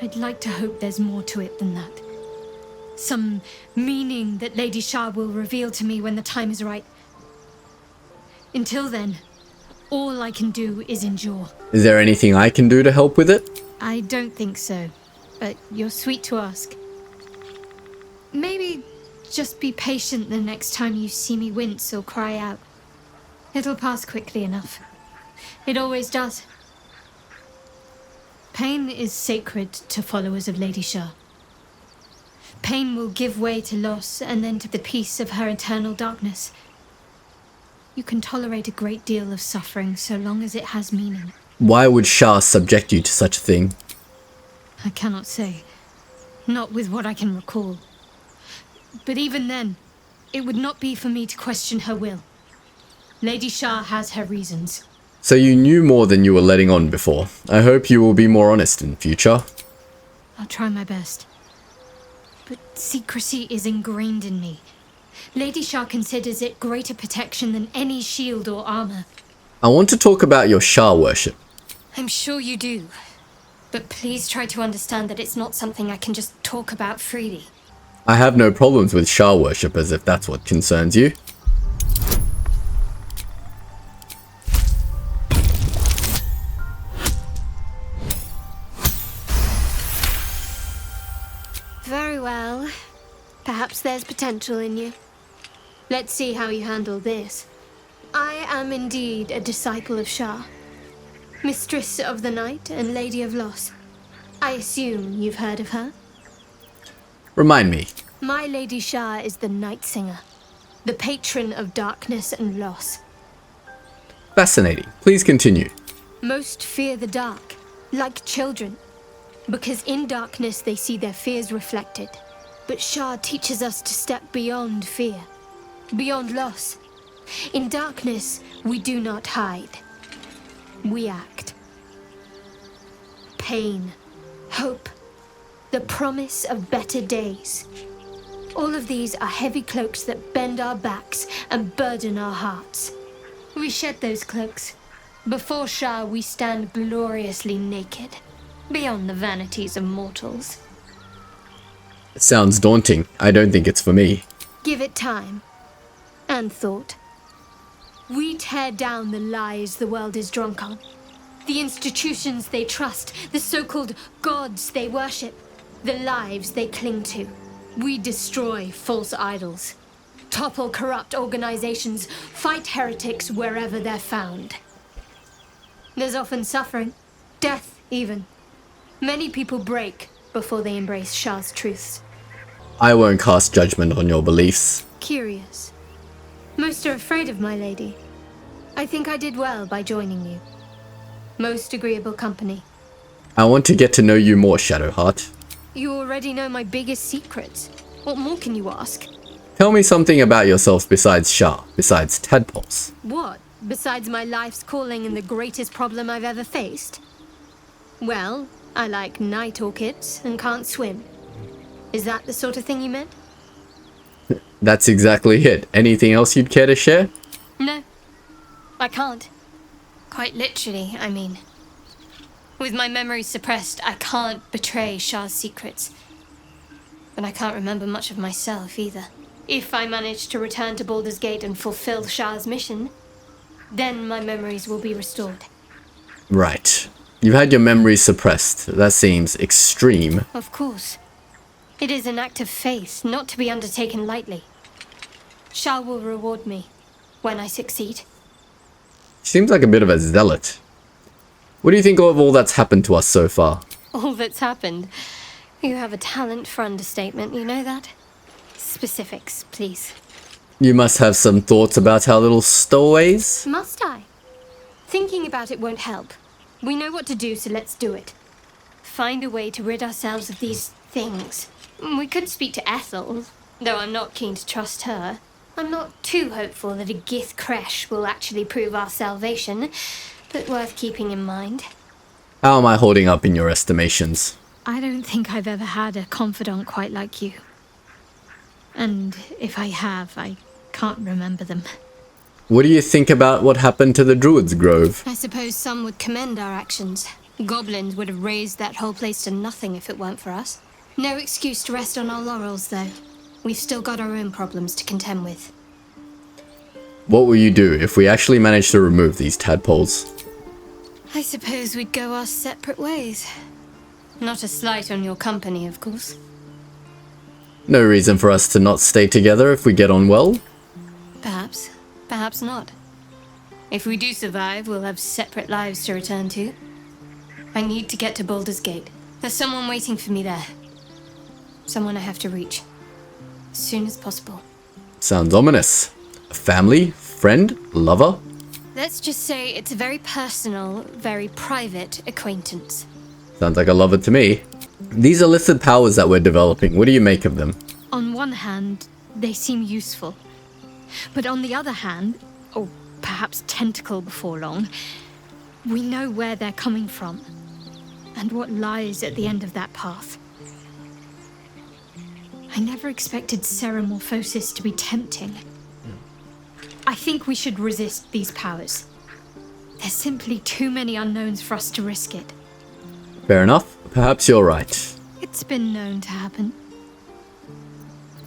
I'd like to hope there's more to it than that. Some meaning that Lady Shar will reveal to me when the time is right. Until then, all I can do is endure. Is there anything I can do to help with it? I don't think so, but you're sweet to ask. Maybe just be patient the next time you see me wince or cry out. It'll pass quickly enough. It always does. Pain is sacred to followers of Lady Shar. Pain will give way to loss and then to the peace of her eternal darkness. You can tolerate a great deal of suffering so long as it has meaning. Why would Shar subject you to such a thing? I cannot say. Not with what I can recall. But even then, it would not be for me to question her will. Lady Shar has her reasons. So you knew more than you were letting on before. I hope you will be more honest in future. I'll try my best. But secrecy is ingrained in me. Lady Shar considers it greater protection than any shield or armor. I want to talk about your Shar worship. I'm sure you do. But please try to understand that it's not something I can just talk about freely. I have no problems with Shar worshippers if that's what concerns you. Very well. Perhaps there's potential in you. Let's see how you handle this. I am indeed a disciple of Shar. Mistress of the Night and Lady of Loss. I assume you've heard of her? Remind me. My Lady Shar is the Night Singer, the patron of darkness and loss. Fascinating. Please continue. Most fear the dark, like children, because in darkness they see their fears reflected. But Shar teaches us to step beyond fear, beyond loss. In darkness, we do not hide. We act. Pain, hope, the promise of better days. All of these are heavy cloaks that bend our backs and burden our hearts. We shed those cloaks. Before Shar, we stand gloriously naked, beyond the vanities of mortals. It sounds daunting. I don't think it's for me. Give it time. And thought. We tear down the lies the world is drunk on. The institutions they trust, the so-called gods they worship, the lives they cling to. We destroy false idols, topple corrupt organizations, fight heretics wherever they're found. There's often suffering, death even. Many people break before they embrace Shar's truths. I won't cast judgment on your beliefs. Curious. Most are afraid of my lady. I think I did well by joining you. Most agreeable company. I want to get to know you more, Shadowheart. You already know my biggest secrets. What more can you ask? Tell me something about yourself besides Shar, besides tadpoles. What? Besides my life's calling and the greatest problem I've ever faced? Well, I like night orchids and can't swim. Is that the sort of thing you meant? That's exactly it. Anything else you'd care to share? No, I can't. Quite literally, I mean. With my memory suppressed, I can't betray Shar's secrets. But I can't remember much of myself either. If I manage to return to Baldur's Gate and fulfill Shar's mission, then my memories will be restored. Right. You've had your memories suppressed. That seems extreme. Of course. It is an act of faith, not to be undertaken lightly. Shar will reward me when I succeed. Seems like a bit of a zealot. What do you think of all that's happened to us so far? All that's happened. You have a talent for understatement, you know that? Specifics, please. You must have some thoughts about our little stowaways. Must I? Thinking about it won't help. We know what to do, so let's do it. Find a way to rid ourselves of these things. We could speak to Ethel, though I'm not keen to trust her. I'm not too hopeful that a Gith crash will actually prove our salvation, but worth keeping in mind. How am I holding up in your estimations? I don't think I've ever had a confidant quite like you. And if I have, I can't remember them. What do you think about what happened to the Druid's Grove? I suppose some would commend our actions. Goblins would have razed that whole place to nothing if it weren't for us. No excuse to rest on our laurels, though. We've still got our own problems to contend with. What will you do if we actually manage to remove these tadpoles? I suppose we'd go our separate ways. Not a slight on your company, of course. No reason for us to not stay together if we get on well? Perhaps. Perhaps not. If we do survive, we'll have separate lives to return to. I need to get to Baldur's Gate. There's someone waiting for me there. Someone I have to reach. As soon as possible. Sounds ominous. A family? Friend? Lover? Let's just say it's a very personal, very private acquaintance. Sounds like a lover to me. These are listed powers that we're developing. What do you make of them? On one hand, they seem useful. But on the other hand, or perhaps tentacle before long, we know where they're coming from and what lies at the end of that path. I never expected Ceramorphosis to be tempting. I think we should resist these powers. There's simply too many unknowns for us to risk it. Fair enough. Perhaps you're right. It's been known to happen.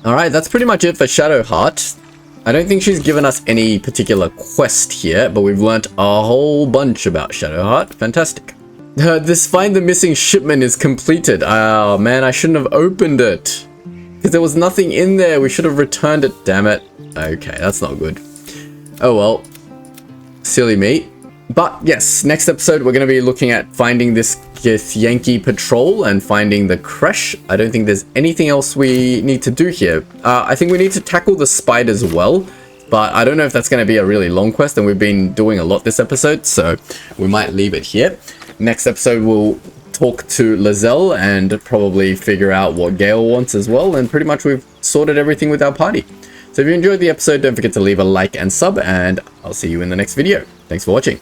Alright, that's pretty much it for Shadowheart. I don't think she's given us any particular quest here, but we've learnt a whole bunch about Shadowheart. Fantastic. This Find the Missing Shipment is completed. Oh man, I shouldn't have opened it. Because there was nothing in there. We should have returned it. Damn it. Okay, that's not good. Oh well. Silly me. But yes, next episode we're going to be looking at finding this Githyanki patrol and finding the Kresh. I don't think there's anything else we need to do here. I think we need to tackle the spiders as well, but I don't know if that's going to be a really long quest, and we've been doing a lot this episode, so we might leave it here. Next episode we'll talk to Lizelle and probably figure out what Gale wants as well, and pretty much we've sorted everything with our party. So if you enjoyed the episode, don't forget to leave a like and sub, and I'll see you in the next video. Thanks for watching.